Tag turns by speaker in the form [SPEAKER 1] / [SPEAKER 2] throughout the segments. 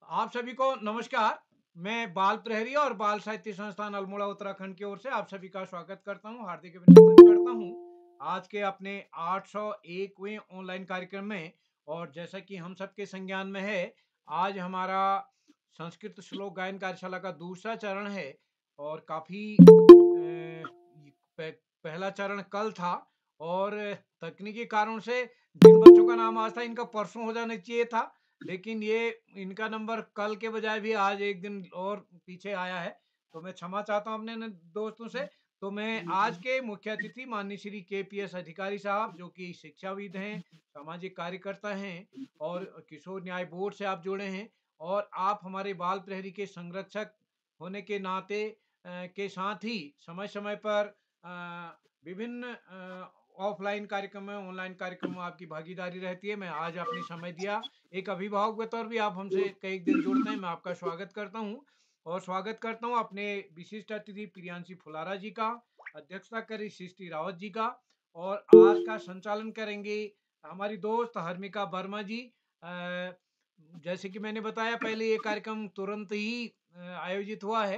[SPEAKER 1] आप सभी को नमस्कार। मैं बाल प्रहरी और बाल साहित्य संस्थान अल्मोड़ा उत्तराखंड की ओर से आप सभी का स्वागत करता हूं, हार्दिक अभिनंदन करता हूं आज के अपने 801वें ऑनलाइन कार्यक्रम में। और जैसा कि हम सबके संज्ञान में है, आज हमारा संस्कृत श्लोक गायन कार्यशाला का दूसरा चरण है। और काफी पहला चरण कल था और तकनीकी कारणों से जिन बच्चों का नाम आज था, इनका परसों हो जाना चाहिए था, लेकिन ये इनका नंबर कल के बजाय भी आज एक दिन और पीछे आया है। तो मैं क्षमा चाहता हूँ अपने दोस्तों से। तो मैं आज के मुख्य अतिथि माननीय श्री केपीएस अधिकारी साहब, जो कि शिक्षाविद हैं, सामाजिक कार्यकर्ता हैं और किशोर न्याय बोर्ड से आप जुड़े हैं, और आप हमारे बाल प्रहरी के संरक्षक होने के नाते के साथ ही समय समय पर विभिन्न ऑफलाइन कार्यक्रम में, ऑनलाइन कार्यक्रम में आपकी भागीदारी रहती है। मैं आज अपनी समय दिया, एक अभिभावक के तौर भी आप हमसे कई दिन जुड़ते हैं, मैं आपका स्वागत करता हूं। और स्वागत करता हूं अपने विशिष्ट अतिथि प्रियांशी फुलारा जी का, अध्यक्षता करी सृष्टि रावत जी का, और आज का संचालन करेंगे हमारी दोस्त हर्मिका वर्मा जी। जैसे कि मैंने बताया पहले, ये कार्यक्रम तुरंत ही आयोजित हुआ है,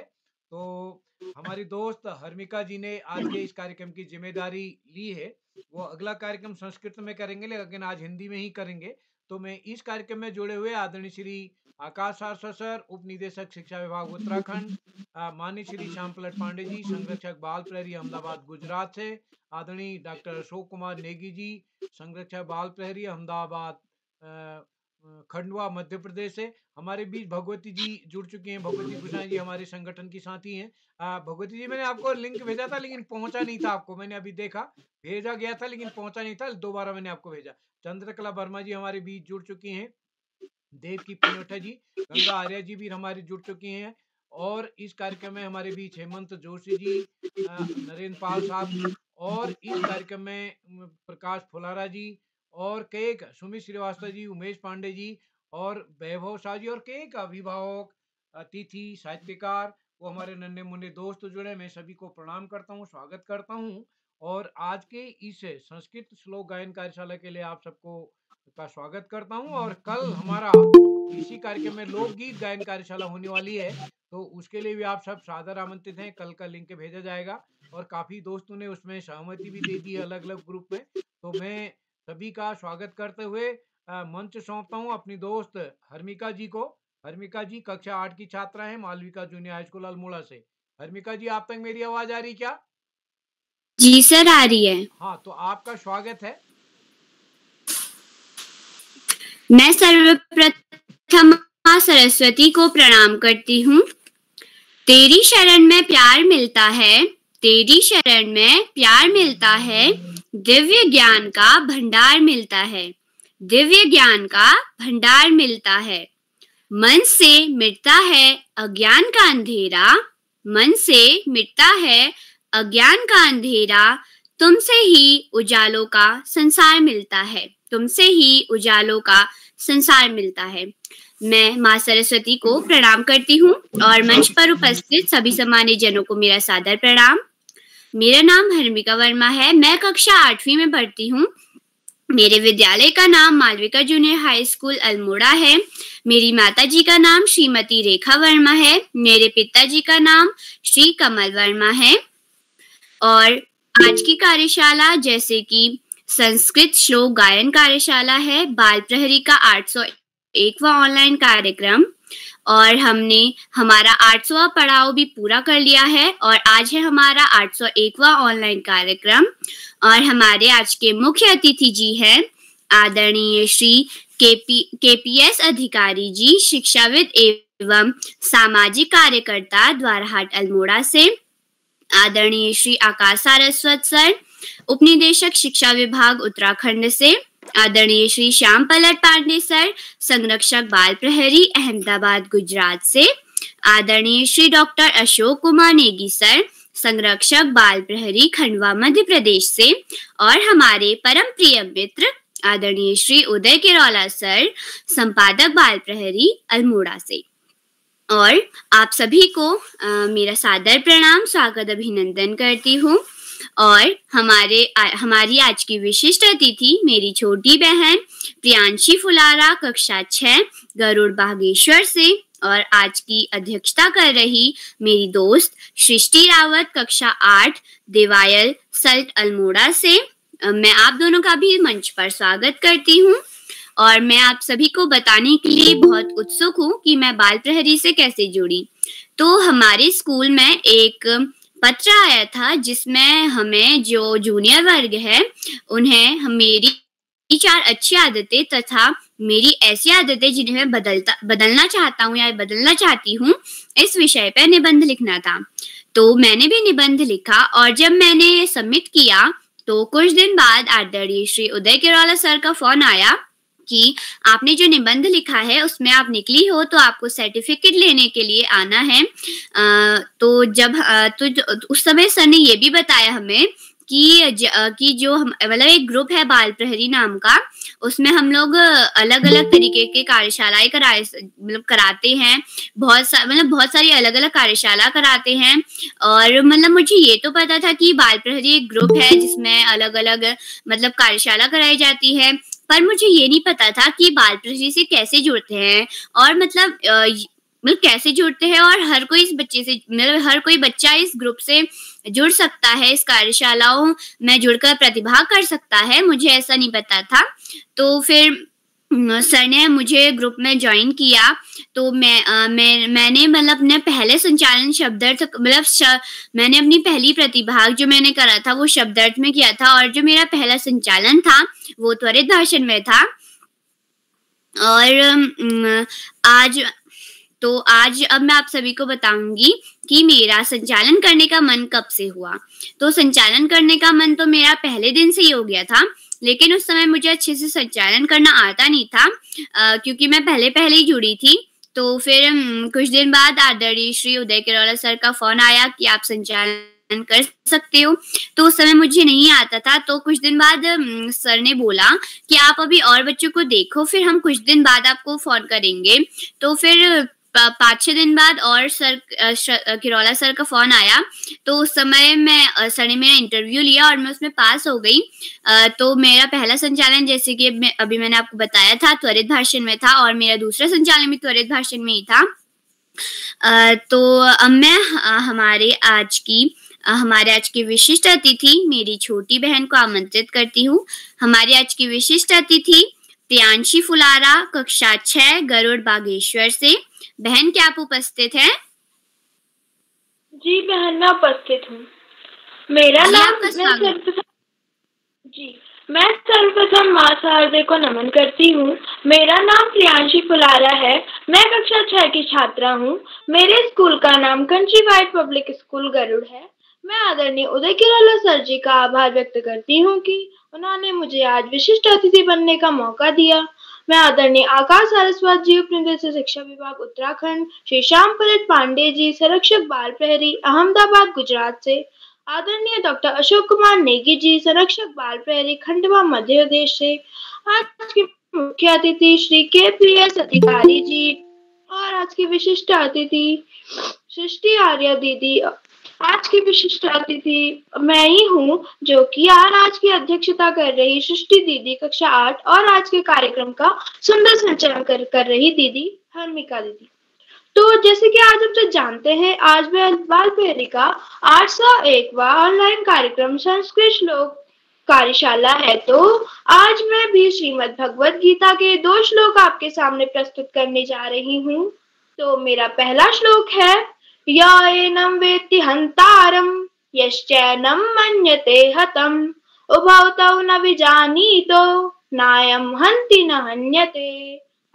[SPEAKER 1] तो हमारी दोस्त हर्मिका जी ने आज के इस कार्यक्रम की जिम्मेदारी ली है। वो अगला कार्यक्रम संस्कृत में करेंगे, लेकिन आज हिंदी में ही करेंगे। तो मैं इस कार्यक्रम में जुड़े हुए आदरणीय श्री आकाश सारस्वत सर, उप निदेशक शिक्षा विभाग उत्तराखंड, माननीय श्री श्याम पलट पांडे जी, संरक्षक बाल प्रहरी अहमदाबाद गुजरात से, आदरणीय डॉक्टर अशोक कुमार नेगी जी, संरक्षक बाल प्रहरी अहमदाबाद खंडवा मध्य प्रदेश से। हमारे बीच भगवती जी जुड़ चुकी हैं, भगवती गुसाई जी हमारे संगठन की साथी हैं। भगवती जी, मैंने आपको लिंक भेजा था लेकिन पहुंचा नहीं था आपको, मैंने अभी देखा, भेजा गया था लेकिन पहुंचा नहीं था, दोबारा मैंने आपको भेजा। चंद्रकला वर्मा जी हमारे बीच जुड़ चुकी हैं, देव की पनोठा जी, गंगा आर्य जी भी हमारे जुड़ चुकी हैं, और इस कार्यक्रम में हमारे बीच हेमंत जोशी जी, नरेंद्र पाल साहब, और इस कार्यक्रम में प्रकाश फुलारा जी, और कई सुमित श्रीवास्तव जी, उमेश पांडे जी, और वैभव शाह जी, और कई अभिभावक, अतिथि, साहित्यकार, वो हमारे नन्हे मुन्ने दोस्त जुड़े। मैं सभी को प्रणाम करता हूँ, स्वागत करता हूँ। और आज के इस संस्कृत श्लोक गायन कार्यशाला के लिए आप सबको का स्वागत करता हूं। और कल हमारा इसी कार्यक्रम में लोकगीत गायन कार्यशाला होने वाली है, तो उसके लिए भी आप सब सादर आमंत्रित हैं। कल का लिंक भेजा जाएगा और काफी दोस्तों ने उसमें सहमति भी दे दी है अलग अलग ग्रुप में। तो मैं सभी का स्वागत करते हुए मंच सौंपता हूं अपनी दोस्त हर्मिका जी को। हर्मिका जी कक्षा 8 की छात्रा है, Malvika junior high school Almora से। हर्मिका जी, आप तक मेरी आवाज आ रही क्या?
[SPEAKER 2] जी सर, आ रही है।
[SPEAKER 1] हाँ, तो आपका स्वागत है।
[SPEAKER 2] मैं सर्वप्रथम मां सरस्वती को प्रणाम करती हूँ। तेरी शरण में प्यार मिलता है, तेरी शरण में प्यार मिलता है, दिव्य ज्ञान का भंडार मिलता है, दिव्य ज्ञान का भंडार मिलता है। मन से मिटता है अज्ञान का अंधेरा, मन से मिटता है अज्ञान का अंधेरा, तुमसे ही उजालों का संसार मिलता है, तुमसे ही उजालों का संसार मिलता है। मैं मां सरस्वती को प्रणाम करती हूँ और मंच पर उपस्थित सभी सम्मानित जनों को मेरा सादर प्रणाम। मेरा नाम हर्मिका वर्मा है, मैं कक्षा 8वीं में पढ़ती हूँ। मेरे विद्यालय का नाम Malvika junior high school Almora है। मेरी माता जी का नाम श्रीमती रेखा वर्मा है, मेरे पिताजी का नाम श्री कमल वर्मा है। और आज की कार्यशाला जैसे कि संस्कृत श्लोक गायन कार्यशाला है, बाल प्रहरी का 801वां ऑनलाइन कार्यक्रम, और हमने हमारा 800वां पड़ाव भी पूरा कर लिया है और आज है हमारा 801वां ऑनलाइन कार्यक्रम। और हमारे आज के मुख्य अतिथि जी हैं आदरणीय श्री केपीएस अधिकारी जी, शिक्षाविद एवं सामाजिक कार्यकर्ता, द्वारहाट अल्मोड़ा से। आदरणीय श्री आकाश सारस्वत सर, उपनिदेशक शिक्षा विभाग उत्तराखंड से। आदरणीय श्री श्याम पलट पांडे सर, संरक्षक बाल प्रहरी अहमदाबाद गुजरात से। आदरणीय श्री डॉक्टर अशोक कुमार नेगी सर, संरक्षक बाल प्रहरी खंडवा मध्य प्रदेश से। और हमारे परम प्रिय मित्र आदरणीय श्री उदय किरौला सर, संपादक बाल प्रहरी अल्मोड़ा से। और आप सभी को मेरा सादर प्रणाम, स्वागत, अभिनंदन करती हूँ। और हमारी आज की विशिष्ट अतिथि मेरी छोटी बहन प्रियांशी फुलारा कक्षा 6 गरुड़ बागेश्वर से, और आज की अध्यक्षता कर रही मेरी दोस्त सृष्टि रावत कक्षा 8 देवायल सल्ट अल्मोड़ा से। मैं आप दोनों का भी मंच पर स्वागत करती हूँ और मैं आप सभी को बताने के लिए बहुत उत्सुक हूँ कि मैं बाल प्रहरी से कैसे जुड़ी। तो हमारे स्कूल में एक पत्र आया था जिसमें हमें जो जूनियर वर्ग है उन्हें मेरी 4 अच्छी आदतें तथा मेरी ऐसी आदतें जिन्हें मैं बदलना चाहता हूँ या बदलना चाहती हूँ, इस विषय पर निबंध लिखना था। तो मैंने भी निबंध लिखा और जब मैंने सबमिट किया तो कुछ दिन बाद आदरणीय श्री उदय किरोला सर का फोन आया कि आपने जो निबंध लिखा है उसमें आप निकली हो तो आपको सर्टिफिकेट लेने के लिए आना है। तो उस समय सर ने ये भी बताया हमें कि जो हम मतलब एक ग्रुप है बाल प्रहरी नाम का, उसमें हम लोग अलग अलग तरीके के कार्यशालाएं कराते हैं, बहुत सारी अलग अलग कार्यशाला कराते हैं। और मतलब मुझे ये तो पता था कि बाल प्रहरी एक ग्रुप है जिसमें अलग अलग मतलब कार्यशाला कराई जाती है, पर मुझे ये नहीं पता था कि बाल प्रहरी से कैसे जुड़ते हैं और मतलब कैसे जुड़ते हैं और हर कोई इस बच्चे से हर कोई बच्चा इस ग्रुप से जुड़ सकता है, इस कार्यशालाओं में जुड़कर प्रतिभाग कर सकता है। मुझे ऐसा नहीं पता था। तो फिर सर ने मुझे ग्रुप में ज्वाइन किया। तो मैंने मतलब अपने पहले संचालन शब्दार्थ मैंने अपनी पहली प्रतिभाग जो मैंने करा था वो शब्दार्थ में किया था और जो मेरा पहला संचालन था वो त्वरित भाषण में था। और आज अब मैं आप सभी को बताऊंगी कि मेरा संचालन करने का मन कब से हुआ। तो संचालन करने का मन तो मेरा पहले दिन से ही हो गया था, लेकिन उस समय मुझे अच्छे से संचालन करना आता नहीं था क्योंकि मैं पहले ही जुड़ी थी। तो फिर कुछ दिन बाद आदरणीय श्री उदय किरोला सर का फोन आया कि आप संचालन कर सकते हो। तो उस समय मुझे नहीं आता था। तो कुछ दिन बाद सर ने बोला कि आप अभी और बच्चों को देखो, फिर हम कुछ दिन बाद आपको फोन करेंगे। तो फिर 5-6 दिन बाद और सर किरोला सर का फोन आया। तो उस समय सर ने मेरा इंटरव्यू लिया और मैं उसमें पास हो गई। तो मेरा पहला संचालन जैसे कि अभी मैंने आपको बताया था त्वरित भाषण में था और मेरा दूसरा संचालन भी त्वरित भाषण में ही था। तो अब मैं हमारे आज की विशिष्ट अतिथि मेरी छोटी बहन को आमंत्रित करती हूँ। हमारी आज की विशिष्ट अतिथि प्रियांशी फुलारा कक्षा 6 गरुड़ बागेश्वर से। बहन क्या आप उपस्थित हैं?
[SPEAKER 3] जी बहन मैं उपस्थित हूँ। मेरा नाम मैं सर्वप्रथम माँ शारदे को नमन करती हूँ। मेरा नाम प्रियांशी फुलारा है। मैं कक्षा 6 की छात्रा हूँ। मेरे स्कूल का नाम कंट्रीवाइड पब्लिक स्कूल गरुड़ है। मैं आदरणीय उदय किरोला सर जी का आभार व्यक्त करती हूँ कि उन्होंने मुझे आज विशिष्ट अतिथि बनने का मौका दिया। मैं आदरणीय आकाश सारस्वत जी, उप निदेशक शिक्षा विभाग उत्तराखंड, श्री श्याम पलट पांडे जी, संरक्षक बाल प्रहरी अहमदाबाद गुजरात से, आदरणीय डॉक्टर अशोक कुमार नेगी जी, संरक्षक बाल प्रहरी खंडवा मध्य प्रदेश से, आज के मुख्य अतिथि श्री KPS अधिकारी जी और आज की विशिष्ट अतिथि सृष्टि आर्य दीदी। आज की विशिष्ट अतिथि मैं ही हूँ जो कि आज की अध्यक्षता कर रही सृष्टि दीदी कक्षा 8 और आज के कार्यक्रम का सुंदर संचालन कर रही दीदी हर्मिका दीदी। तो जैसे कि आज हम सब जानते हैं, आज बाल प्रहरी का 801वां ऑनलाइन कार्यक्रम संस्कृत श्लोक कार्यशाला है। तो आज मैं भी श्रीमद् भगवद गीता के 2 श्लोक आपके सामने प्रस्तुत करने जा रही हूँ। तो मेरा पहला श्लोक है य एनं वेत्ति हन्तारं यश्चैनं मन्यते हतम् उभौ तौ न विजानीतो नायं हन्ति न हन्यते।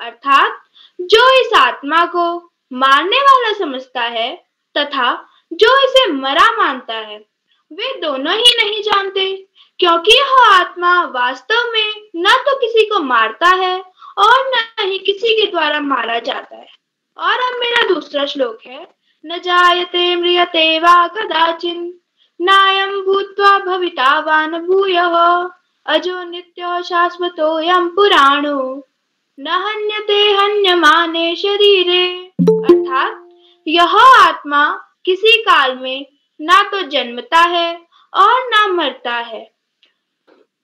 [SPEAKER 3] अर्थात जो इस आत्मा को मारने वाला समझता है तथा जो इसे मरा मानता है, वे दोनों ही नहीं जानते, क्योंकि यह आत्मा वास्तव में न तो किसी को मारता है और न ही किसी के द्वारा मारा जाता है। और अब मेरा दूसरा श्लोक है न जायते म्रियते वा कदाचिन् नायं भूत्वा भविता वा न भूयः अजो नित्यो शाश्वतोऽयं पुराणो न हन्यते हन्यमाने शरीरे। अर्थात यह आत्मा किसी काल में ना तो जन्मता है और ना मरता है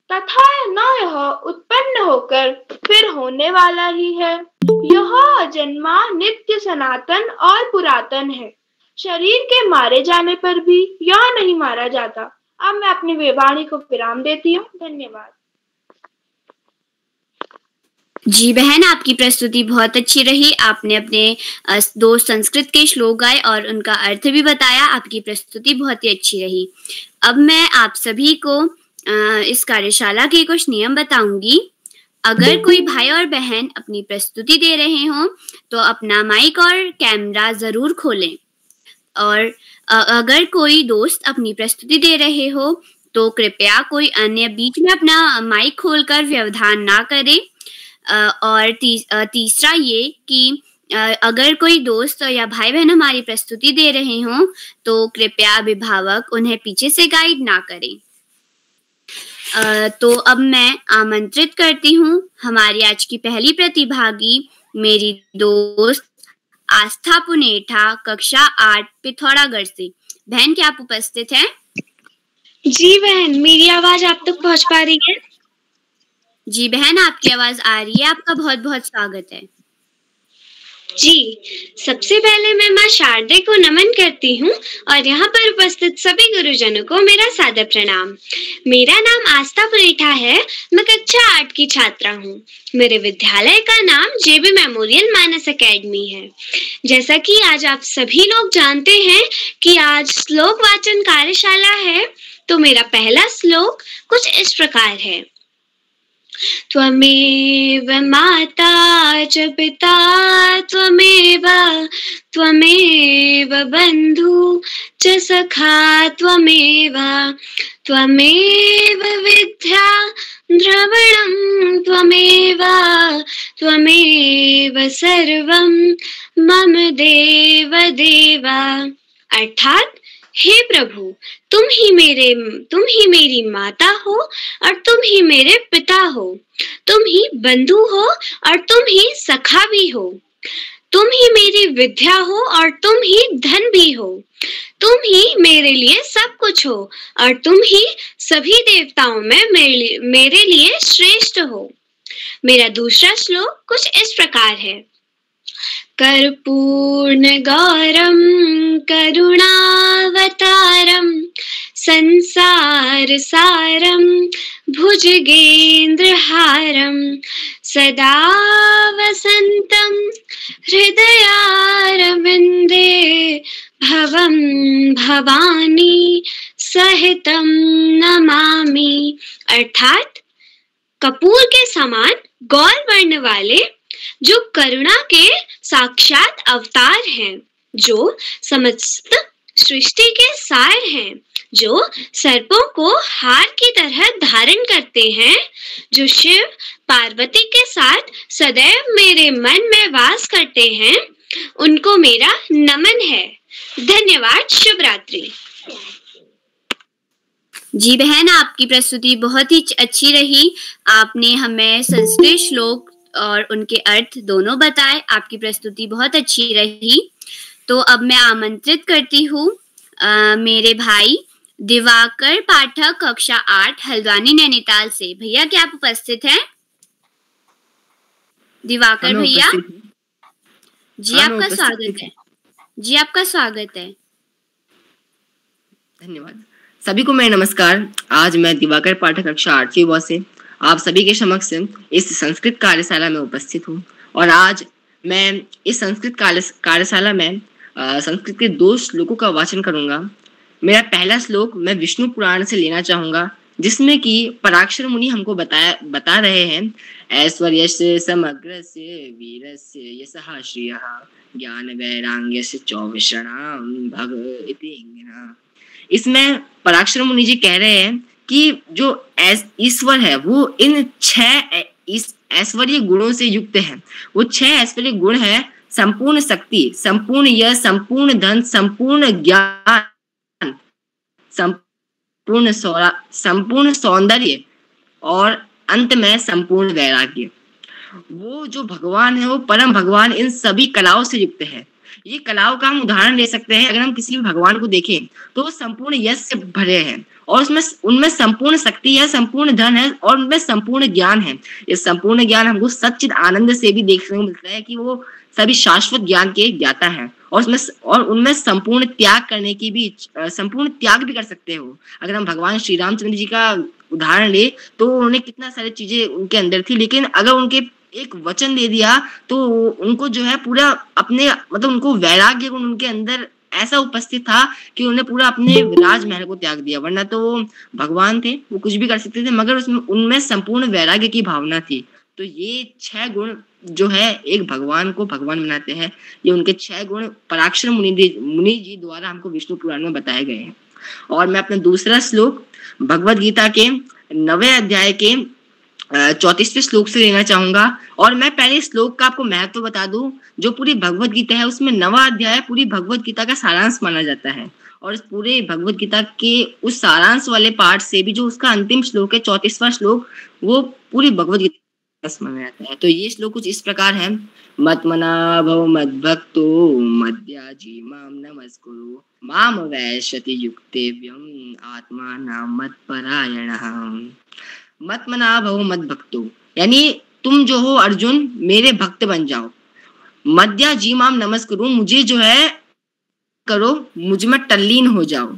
[SPEAKER 3] तथा न यह उत्पन्न होकर फिर होने वाला ही है। यह अजन्मा, नित्य, सनातन और पुरातन है। शरीर के मारे जाने पर भी यह नहीं मारा जाता। अब मैं अपनी वाणी को विराम देती हूँ। धन्यवाद।
[SPEAKER 2] जी बहन, आपकी प्रस्तुति बहुत अच्छी रही। आपने अपने दो संस्कृत के श्लोक गाए और उनका अर्थ भी बताया। आपकी प्रस्तुति बहुत ही अच्छी रही। अब मैं आप सभी को इस कार्यशाला के कुछ नियम बताऊंगी। अगर कोई भाई और बहन अपनी प्रस्तुति दे रहे हों तो अपना माइक और कैमरा जरूर खोलें, और अगर कोई दोस्त अपनी प्रस्तुति दे रहे हो तो कृपया कोई अन्य बीच में अपना माइक खोलकर व्यवधान ना करे। और तीसरा ये कि अगर कोई दोस्त या भाई बहन हमारी प्रस्तुति दे रहे हों तो कृपया अभिभावक उन्हें पीछे से गाइड ना करें। तो अब मैं आमंत्रित करती हूँ हमारी आज की पहली प्रतिभागी, मेरी दोस्त आस्था पुनेठा, कक्षा 8 पिथौरागढ़ से। बहन, क्या आप उपस्थित हैं?
[SPEAKER 4] जी बहन, मेरी आवाज आप तक पहुंच पा रही है?
[SPEAKER 2] जी बहन, आपकी आवाज आ रही है। आपका बहुत बहुत स्वागत है।
[SPEAKER 4] जी, सबसे पहले मैं माँ शारदे को नमन करती हूँ और यहाँ पर उपस्थित सभी गुरुजनों को मेरा सादर प्रणाम। मेरा नाम आस्था पुनेठा है। मैं कक्षा 8 की छात्रा हूँ। मेरे विद्यालय का नाम जेबी मेमोरियल मानस एकेडमी है। जैसा कि आज आप सभी लोग जानते हैं कि आज श्लोक वाचन कार्यशाला है, तो मेरा पहला श्लोक कुछ इस प्रकार है। त्वमेव माता च पिता त्वमेव बन्धु च सखा त्वमेव विद्या द्रविणं त्वमेव सर्वं मम देव देव। अर्थात हे प्रभु, तुम ही मेरी माता हो और तुम ही मेरे पिता हो, तुम ही बंधु हो और तुम ही सखा भी हो, तुम ही मेरी विद्या हो और तुम ही धन भी हो, तुम ही मेरे लिए सब कुछ हो और तुम ही सभी देवताओं में मेरे लिए श्रेष्ठ हो। मेरा दूसरा श्लोक कुछ इस प्रकार है। कर्पूर्ण गौरम करुणावतारम संसार सारम भुजगेन्द्रहारम सदा वसंतम हृदयारविंदे भवं भवानी सहितं नमामि। अर्थात कपूर के समान गौर वर्ण वाले, जो करुणा के साक्षात अवतार हैं, जो समस्त सृष्टि के सार हैं, जो सर्पों को हार की तरह धारण करते हैं, जो शिव पार्वती के साथ सदैव मेरे मन में वास करते हैं, उनको मेरा नमन है। धन्यवाद। शुभ रात्रि।
[SPEAKER 2] जी बहन, आपकी प्रस्तुति बहुत ही अच्छी रही। आपने हमें संस्कृत श्लोक और उनके अर्थ दोनों बताए। आपकी प्रस्तुति बहुत अच्छी रही। तो अब मैं आमंत्रित करती हूँ मेरे भाई दिवाकर पाठक, कक्षा 8, हल्द्वानी नैनीताल से। भैया, क्या आप उपस्थित हैं? दिवाकर भैया जी, आपका स्वागत है। जी, आपका स्वागत है।
[SPEAKER 5] धन्यवाद। सभी को मेरा नमस्कार। आज मैं दिवाकर पाठक, कक्षा 8वीं व से आप सभी के समक्ष इस संस्कृत कार्यशाला में उपस्थित हूँ। और आज मैं इस संस्कृत कार्यशाला में संस्कृत के 2 श्लोकों का वाचन करूंगा। मेरा पहला श्लोक मैं विष्णु पुराण से लेना चाहूंगा, जिसमें कि पराक्षर मुनि हमको बता रहे हैं, ऐश्वर्यस्य समग्रस्य वीरस्य यशः श्रियः ज्ञान वैराग्यस्य चौविषणां भग इति इंगिनः। इसमें पराक्षर मुनि जी कह रहे हैं कि जो ईश्वर है वो इन 6 ऐश्वर्य गुणों से युक्त है। वो 6 ऐश्वर्य गुण है: संपूर्ण शक्ति, संपूर्ण यश, संपूर्ण धन, संपूर्ण ज्ञान, संपूर्ण सौंदर्य और अंत में संपूर्ण वैराग्य। वो जो भगवान है, वो परम भगवान इन सभी कलाओं से युक्त है। ये कलाओं का हम उदाहरण ले सकते हैं। अगर हम किसी भी भगवान को देखें तो वो संपूर्ण यश से भरे हैं और उसमें उनमें संपूर्ण शक्ति है, संपूर्ण धन है और उनमें संपूर्ण ज्ञान है। ये संपूर्ण ज्ञान हमको सच्चिद आनंद से भी देखने को मिलता है कि वो सभी शाश्वत ज्ञान के ज्ञाता है और उनमें संपूर्ण त्याग करने की भी संपूर्ण त्याग भी कर सकते हो। अगर हम भगवान श्री रामचंद्र जी का उदाहरण ले तो उन्होंने कितना सारी चीजें उनके अंदर थी, लेकिन अगर उनके एक वचन दे दिया तो उनको जो है पूरा अपने मतलब उनको वैराग्य गुण उनके अंदर ऐसा उपस्थित था कि उन्होंने पूरा अपने राजमहल को त्याग दिया। वरना तो वो भगवान थे, वो कुछ भी कर सकते थे, मगर उसमें उनमें संपूर्ण वैराग्य की भावना थी। तो ये 6 गुण जो है एक भगवान को भगवान बनाते हैं। ये उनके 6 गुण पराक्षर मुनि जी द्वारा हमको विष्णु पुराण में बताए गए हैं। और मैं अपना दूसरा श्लोक भगवद गीता के 9वें अध्याय के 34वें श्लोक से लेना चाहूंगा। और मैं पहले श्लोक का आपको महत्व बता दूं। जो पूरी भगवद गीता है उसमें 9वां अध्याय पूरी भगवद गीता का सारांश माना जाता है और इस पूरे भगवद गीता के उस सारांश वाले पार्ट से भी जो उसका अंतिम श्लोक है 34वां श्लोक, वो पूरी भगवद गीता माना जाता है। तो ये श्लोक कुछ इस प्रकार है। मत्मना भव मद्भक्तो मद्याजी माम नमस्कुरु माम वैश्यति युक्तेव्यम आत्मानं मत्परायणः। मत्मना भव मद्भक्तो यानी तुम जो हो अर्जुन मेरे भक्त बन जाओ। मद्या जी माम नमस्कुरु मुझे जो है करो, मुझ में तल्लीन हो जाओ।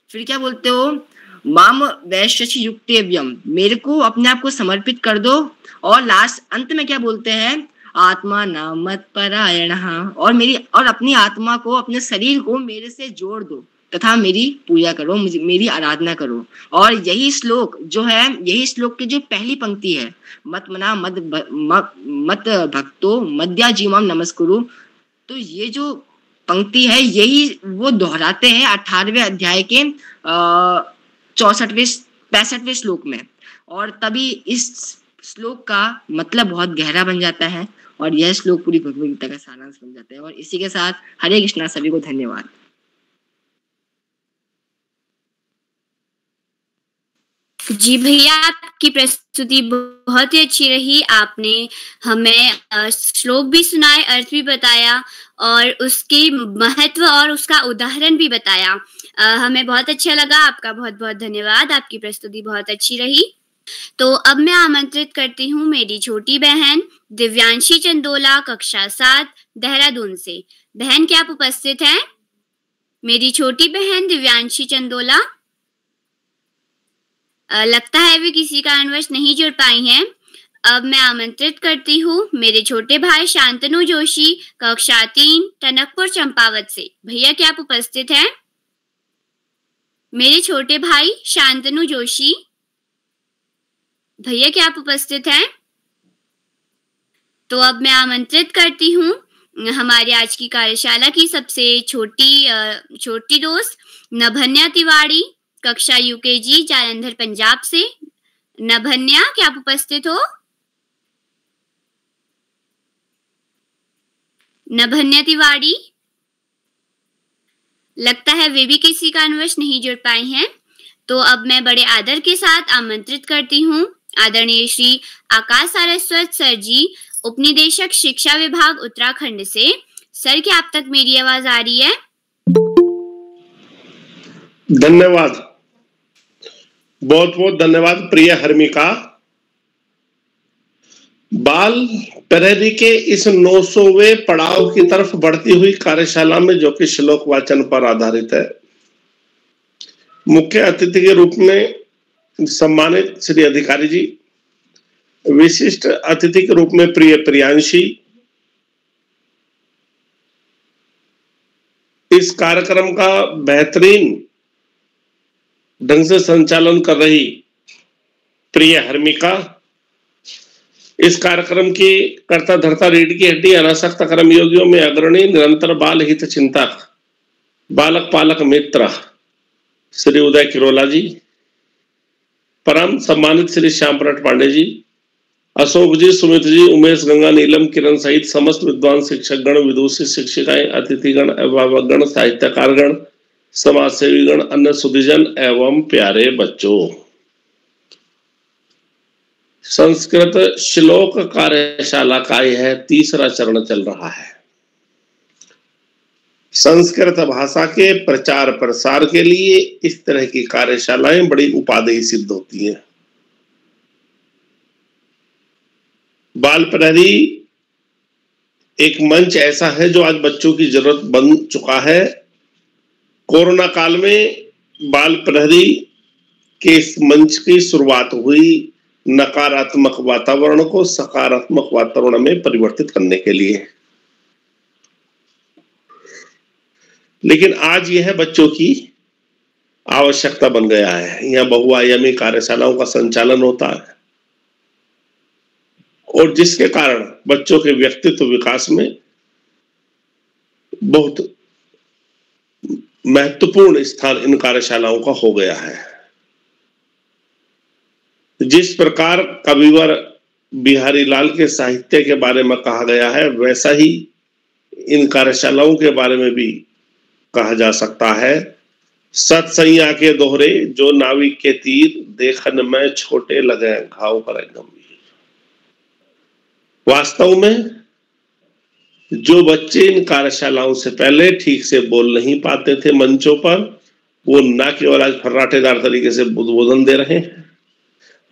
[SPEAKER 5] फिर क्या बोलते हो? माम वैश्यति युक्तेव्यम मेरे को अपने आप को समर्पित कर दो। और लास्ट अंत में क्या बोलते हैं? आत्मा नाम मत परायणः और अपनी आत्मा को अपने शरीर को मेरे से जोड़ दो तथा मेरी पूजा करो, मेरी आराधना करो। और यही श्लोक जो है, यही श्लोक की जो पहली पंक्ति है मत भक्तो मद्या जीवाम नमस्कुरु, तो ये जो पंक्ति है यही वो दोहराते हैं 18वें अध्याय के 65वें श्लोक में। और तभी इस श्लोक का मतलब बहुत गहरा बन जाता है और यह श्लोक पूरी भगवद गीता का सारांश बन जाता है। और इसी के साथ हरे कृष्णा, सभी को धन्यवाद।
[SPEAKER 2] जी भैया, आपकी प्रस्तुति बहुत ही अच्छी रही। आपने हमें श्लोक भी सुनाए, अर्थ भी बताया और उसके महत्व और उसका उदाहरण भी बताया। हमें बहुत अच्छा लगा। आपका बहुत बहुत धन्यवाद। आपकी प्रस्तुति बहुत अच्छी रही। तो अब मैं आमंत्रित करती हूँ मेरी छोटी बहन दिव्यांशी चंदोला, कक्षा 7 देहरादून से। बहन, क्या आप उपस्थित हैं? मेरी छोटी बहन दिव्यांशी चंदोला, लगता है वे किसी कारणवश नहीं जुड़ पाई हैं। अब मैं आमंत्रित करती हूँ मेरे छोटे भाई शांतनु जोशी, कक्षा 3 टनकपुर चंपावत से। भैया, क्या आप उपस्थित हैं? मेरे छोटे भाई शांतनु जोशी, भैया क्या आप उपस्थित हैं? तो अब मैं आमंत्रित करती हूँ हमारी आज की कार्यशाला की सबसे छोटी दोस्त नभन्या तिवारी, कक्षा यूकेजी जालंधर पंजाब से। नभन्या, क्या आप उपस्थित हो? नभन्या तिवारी, लगता है वे भी किसी कारणवश नहीं जुड़ पाई हैं। तो अब मैं बड़े आदर के साथ आमंत्रित करती हूँ आदरणीय श्री आकाश सारस्वत सर जी, उपनिदेशक शिक्षा विभाग उत्तराखंड से। सर, क्या आप तक मेरी आवाज आ रही है?
[SPEAKER 6] धन्यवाद, बहुत बहुत धन्यवाद प्रिय हर्मिका। बाल प्रहरी के इस 900वें पड़ाव की तरफ बढ़ती हुई कार्यशाला में, जो कि श्लोक वाचन पर आधारित है, मुख्य अतिथि के रूप में सम्मानित श्री अधिकारी जी, विशिष्ट अतिथि के रूप में प्रिय प्रियांशी, इस कार्यक्रम का बेहतरीन ढंग से संचालन कर रही प्रिय हर्मिका, इस कार्यक्रम की कर्ता धर्ता रीढ़ की हड्डी अनासक्त कर्मयोगियों में अग्रणी, निरंतर बाल हित चिंतक, बालक पालक मित्र श्री उदय किरोला जी, परम सम्मानित श्री श्याम प्रट पांडे जी, अशोक जी, सुमित जी, उमेश, गंगा, नीलम, किरण सहित समस्त विद्वान शिक्षक गण, विदुषी शिक्षिकाएं, अतिथिगण, अभिभावकगण, साहित्यकारगण, समाज सेवी गण, अन्य सुधीजन एवं प्यारे बच्चों, संस्कृत श्लोक कार्यशाला का यह तीसरा चरण चल रहा है। संस्कृत भाषा के प्रचार प्रसार के लिए इस तरह की कार्यशालाएं बड़ी उपादेय सिद्ध होती हैं। बाल प्रहरी एक मंच ऐसा है जो आज बच्चों की जरूरत बन चुका है। कोरोना काल में बाल प्रहरी के इस मंच की शुरुआत हुई नकारात्मक वातावरण को सकारात्मक वातावरण में परिवर्तित करने के लिए, लेकिन आज यह बच्चों की आवश्यकता बन गया है। यहाँ बहुआयामी कार्यशालाओं का संचालन होता है और जिसके कारण बच्चों के व्यक्तित्व विकास में बहुत महत्वपूर्ण स्थान इन कार्यशालाओं का हो गया है। जिस प्रकार कविवर बिहारी लाल के साहित्य के बारे में कहा गया है, वैसा ही इन कार्यशालाओं के बारे में भी कहा जा सकता है। सतसैया के दोहरे जो नाविक के तीर, देखन में छोटे लगे घाव करे गंभीर। वास्तव में जो बच्चे इन कार्यशालाओं से पहले ठीक से बोल नहीं पाते थे मंचों पर, वो न केवल आज फर्राटेदार तरीके से उद्बोधन दे रहे हैं,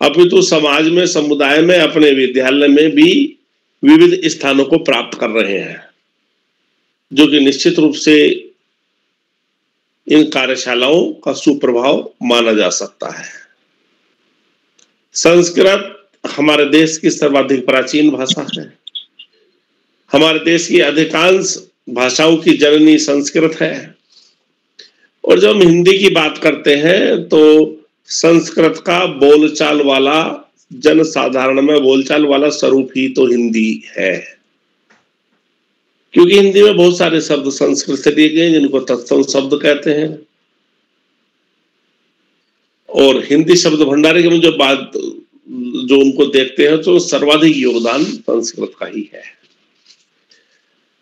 [SPEAKER 6] अपितु समाज में, समुदाय में, अपने विद्यालय में भी विविध स्थानों को प्राप्त कर रहे हैं, जो कि निश्चित रूप से इन कार्यशालाओं का सुप्रभाव माना जा सकता है। संस्कृत हमारे देश की सर्वाधिक प्राचीन भाषा है। हमारे देश की अधिकांश भाषाओं की जननी संस्कृत है। और जब हम हिंदी की बात करते हैं तो संस्कृत का बोलचाल वाला, जनसाधारण में बोलचाल वाला स्वरूप ही तो हिंदी है, क्योंकि हिंदी में बहुत सारे शब्द संस्कृत से लिए गए जिनको तत्सम शब्द कहते हैं। और हिंदी शब्द भंडार के जो उनको देखते हैं तो सर्वाधिक योगदान संस्कृत का ही है।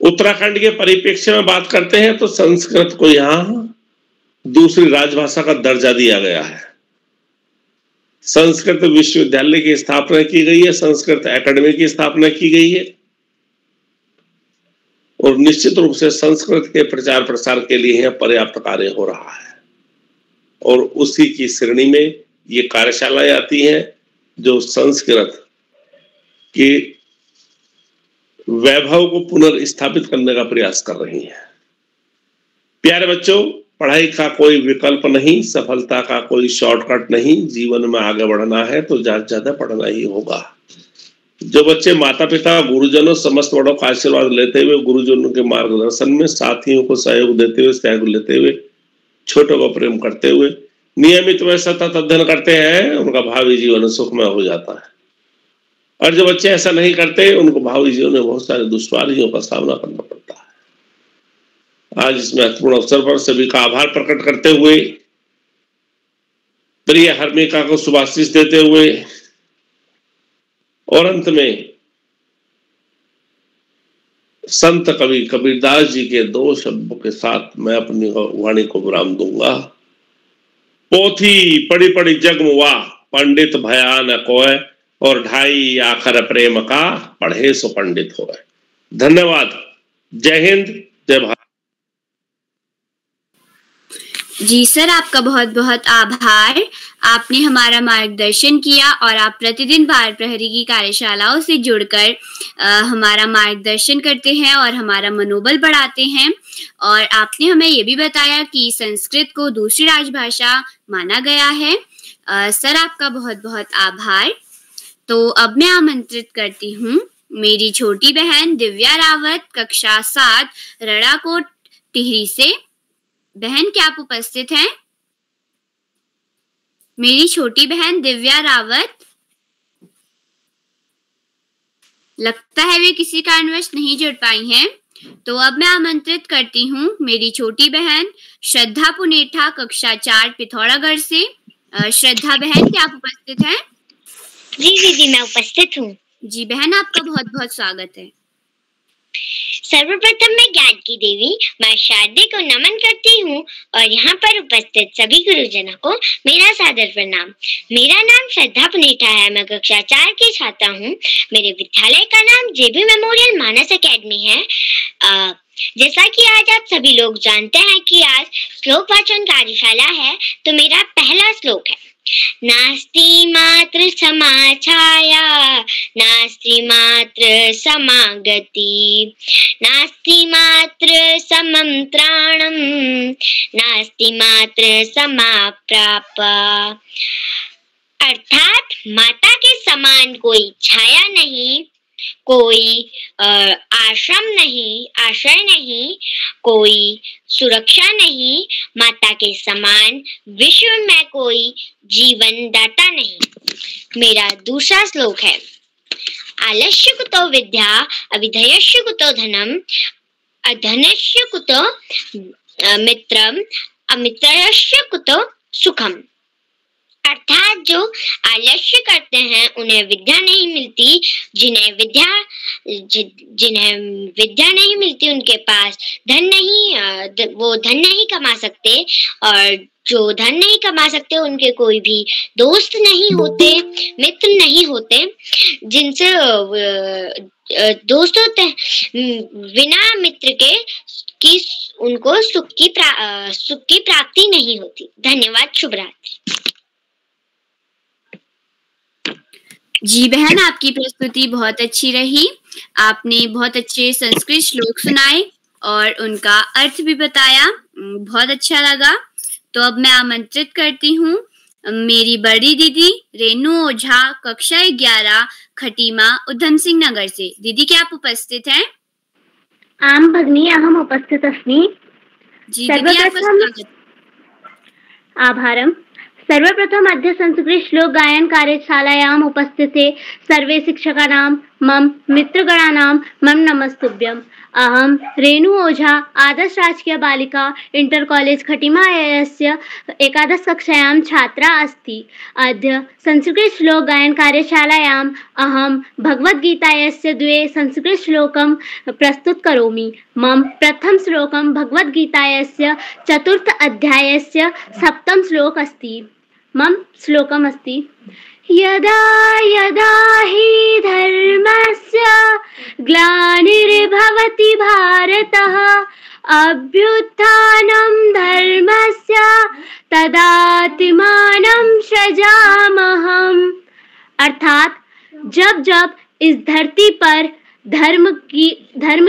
[SPEAKER 6] उत्तराखंड के परिप्रेक्ष्य में बात करते हैं तो संस्कृत को यहाँ दूसरी राजभाषा का दर्जा दिया गया है। संस्कृत विश्वविद्यालय की स्थापना की गई है, संस्कृत एकेडमी की स्थापना की गई है और निश्चित रूप से संस्कृत के प्रचार प्रसार के लिए यहाँ पर्याप्त कार्य हो रहा है। और उसी की श्रेणी में ये कार्यशालाएं आती हैं जो संस्कृत के वैभव को पुनर्स्थापित करने का प्रयास कर रही हैं। प्यारे बच्चों, पढ़ाई का कोई विकल्प नहीं, सफलता का कोई शॉर्टकट नहीं। जीवन में आगे बढ़ना है तो ज्यादा ज्यादा पढ़ना ही होगा। जो बच्चे माता पिता, गुरुजनों, समस्त बड़ों का आशीर्वाद लेते हुए, गुरुजनों के मार्गदर्शन में साथियों को सहयोग देते हुए, सहयोग लेते हुए, छोटों को प्रेम करते हुए नियमित व सतत अध्ययन करते हैं, उनका भावी जीवन सुखमय हो जाता है। और जो बच्चे ऐसा नहीं करते, उनको भावी जीवन में बहुत सारे दुश्वारियों का सामना करना पड़ता है। आज इस महत्वपूर्ण अवसर पर सभी का आभार प्रकट करते हुए, प्रिय हर्मिका को शुभाशीष देते हुए और अंत में संत कवि कबीरदास जी के 2 शब्दों के साथ मैं अपनी वाणी को विराम दूंगा। पोथी पढ़ी पढ़ी जग मुआ, पंडित भया न कोय, और ढाई आखर प्रेम का, पढ़े सो पंडित होए। धन्यवाद। जय हिंद, जय भारत।
[SPEAKER 2] जी सर, आपका बहुत बहुत आभार। आपने हमारा मार्गदर्शन किया और आप प्रतिदिन बाल प्रहरी की कार्यशालाओं से जुड़कर हमारा मार्गदर्शन करते हैं और हमारा मनोबल बढ़ाते हैं। और आपने हमें ये भी बताया कि संस्कृत को दूसरी राजभाषा माना गया है। सर, आपका बहुत बहुत आभार। तो अब मैं आमंत्रित करती हूँ मेरी छोटी बहन दिव्या रावत, कक्षा 7, रड़ाकोट टिहरी से। बहन, क्या आप उपस्थित हैं? मेरी छोटी बहन दिव्या रावत, लगता है वे किसी कारणवश नहीं जुड़ पाई हैं। तो अब मैं आमंत्रित करती हूँ मेरी छोटी बहन श्रद्धा पुनेठा, कक्षा 4, पिथौरागढ़ से। श्रद्धा बहन, क्या आप उपस्थित हैं?
[SPEAKER 7] जी दीदी, मैं उपस्थित हूँ।
[SPEAKER 2] जी बहन, आपका बहुत बहुत स्वागत है।
[SPEAKER 7] सर्वप्रथम मैं ज्ञान की देवी माँ शारदे को नमन करती हूँ और यहाँ पर उपस्थित सभी गुरुजनों को मेरा सादर प्रणाम। मेरा नाम श्रद्धा पुनेठा है। मैं कक्षा 4 की छात्रा हूँ। मेरे विद्यालय का नाम जेबी मेमोरियल मानस एकेडमी है। जैसा कि आज आप सभी लोग जानते हैं कि आज श्लोक वाचन कार्यशाला है, तो मेरा पहला श्लोक है, नास्ति मात्र समाछाया नास्ति मात्र समागति नास्ति मात्र समं त्राणम नास्ति मात्र समाप्राप। अर्थात माता के समान कोई छाया नहीं, कोई आश्रम नहीं, आश्रय नहीं, कोई सुरक्षा नहीं, माता के समान विश्व में कोई जीवन दाता नहीं। मेरा दूसरा श्लोक है, आलस्य कुतो विद्या अविधयस्य कुतो धनम अधनस्य कुतो मित्रम अमित्रस्य कुतो सुखम। अर्थात जो आलस्य करते हैं उन्हें विद्या नहीं मिलती, जिन्हें विद्या नहीं मिलती उनके पास धन नहीं, वो धन नहीं कमा सकते, और जो धन नहीं कमा सकते उनके कोई भी दोस्त नहीं होते, मित्र नहीं होते, जिनसे दोस्त होते बिना मित्र के कि उनको सुख की प्राप्ति नहीं होती। धन्यवाद, शुभ रात्रि।
[SPEAKER 2] जी बहन, आपकी प्रस्तुति बहुत अच्छी रही। आपने बहुत अच्छे संस्कृत श्लोक सुनाए और उनका अर्थ भी बताया, बहुत अच्छा लगा। तो अब मैं आमंत्रित करती हूँ मेरी बड़ी दीदी रेनू ओझा, कक्षा 11, खटीमा, उधम सिंह नगर से। दीदी, क्या आप उपस्थित हैं?
[SPEAKER 8] आम भगिनी, अहम उपस्थित अस्मि।
[SPEAKER 2] जी दीदी, आपका स्वागत।
[SPEAKER 8] आभारम। सर्वप्रथम अद्य संस्कृत श्लोक गायन कार्यशालायाम् उपस्थिते सर्वे शिक्षकानां मम मित्रगणानां मम नमस्तुभ्यम्। अहं रेणु ओझा, आदर्श राजकीय बालिका इंटर कॉलेज खटीमा यस्य एकादश कक्षायां छात्रा अस्ति। अद्य संस्कृत श्लोक गायन कार्यशालायाम् अहं भगवद्गीतायस्य 2 संस्कृत श्लोकं प्रस्तुत करोमि। मम प्रथम श्लोकं भगवद्गीतायस्य 4th अध्यायस्य 7th श्लोक अस्ति। मम श्लोकम् अस्ति, यदा यदा हि धर्मस्य ग्लानिर्भवति भारतः अभ्युत्थानं धर्मस्य तदात्मानं सृजाम्यहम्। अर्थात जब जब इस धरती पर धर्म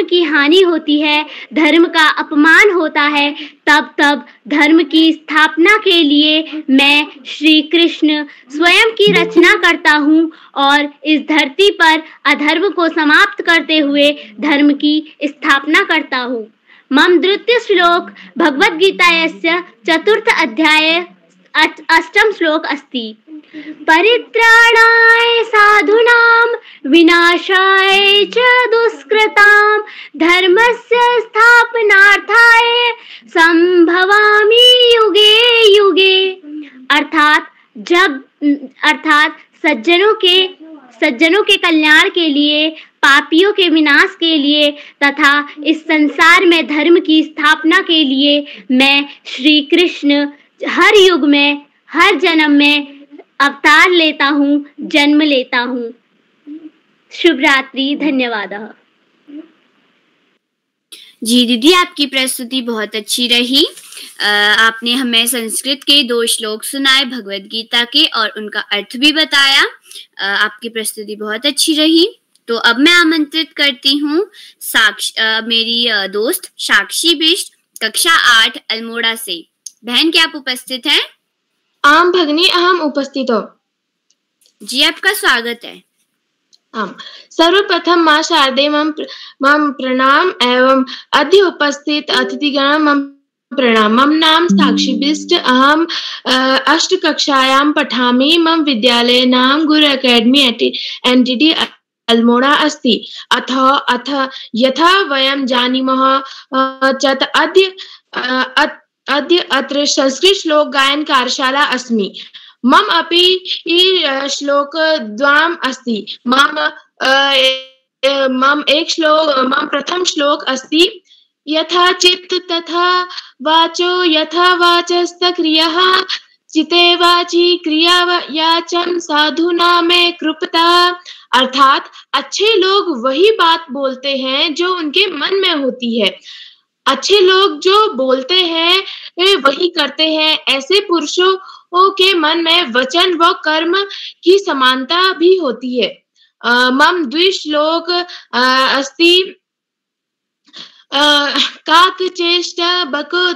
[SPEAKER 8] की हानि होती है, धर्म का अपमान होता है, तब तब धर्म की स्थापना के लिए मैं श्री कृष्ण स्वयं की रचना करता हूँ और इस धरती पर अधर्म को समाप्त करते हुए धर्म की स्थापना करता हूँ। मम द्वितीय श्लोक भगवद्गीतायस्य 4th अध्याय 8th श्लोक अस्ति। परित्राणाय साधूनां विनाशाय च दुष्कृतां धर्मस्य स्थापनार्थाय संभवामि युगे युगे। अर्थात सज्जनों के कल्याण के लिए, पापियों के विनाश के लिए तथा इस संसार में धर्म की स्थापना के लिए मैं श्री कृष्ण हर युग में, हर जन्म में अवतार लेता हूँ, जन्म लेता हूँ। शुभ रात्रि, धन्यवाद।
[SPEAKER 2] जी दीदी, आपकी प्रस्तुति बहुत अच्छी रही। आपने हमें संस्कृत के 2 श्लोक सुनाए भगवद गीता के और उनका अर्थ भी बताया। आपकी प्रस्तुति बहुत अच्छी रही। तो अब मैं आमंत्रित करती हूँ मेरी दोस्त साक्षी बिष्ट, कक्षा 8 अल्मोड़ा से। बहन, क्या आप उपस्थित हैं?
[SPEAKER 3] आम भगिनी, अहम उपस्थित हो।
[SPEAKER 2] जी, आपका स्वागत है।
[SPEAKER 3] आम सर्वप्रथम मां शारदे मम प्रणाम एवं अद्य उपस्थित अतिथिगण मम प्रणाम। मम नाम साक्षी बिष्ट, अहम 8th कक्षायां पठामि। मम विद्यालय नाम गुरु अकेडमी एनटीडी अल्मोड़ा अस्ति। अथ यथा वयं जानीमः चत अद्य अत्र संस्कृत श्लोक गायन कार्यशाला अस्मि। मम अपि श्लोकद्वयम् अस्ति। मम प्रथम श्लोक अस्ति, यथा चित्त तथा वाचो, यथा वाचस्त क्रियः चिते वाची क्रिया याचं साधुना मे कृपता अर्थात अच्छे लोग वही बात बोलते हैं जो उनके मन में होती है। अच्छे लोग जो बोलते हैं वे वही करते हैं। ऐसे पुरुषों के मन में वचन व कर्म की समानता भी होती है। मम द्विश्लोक अस्ति काकचेष्टा बको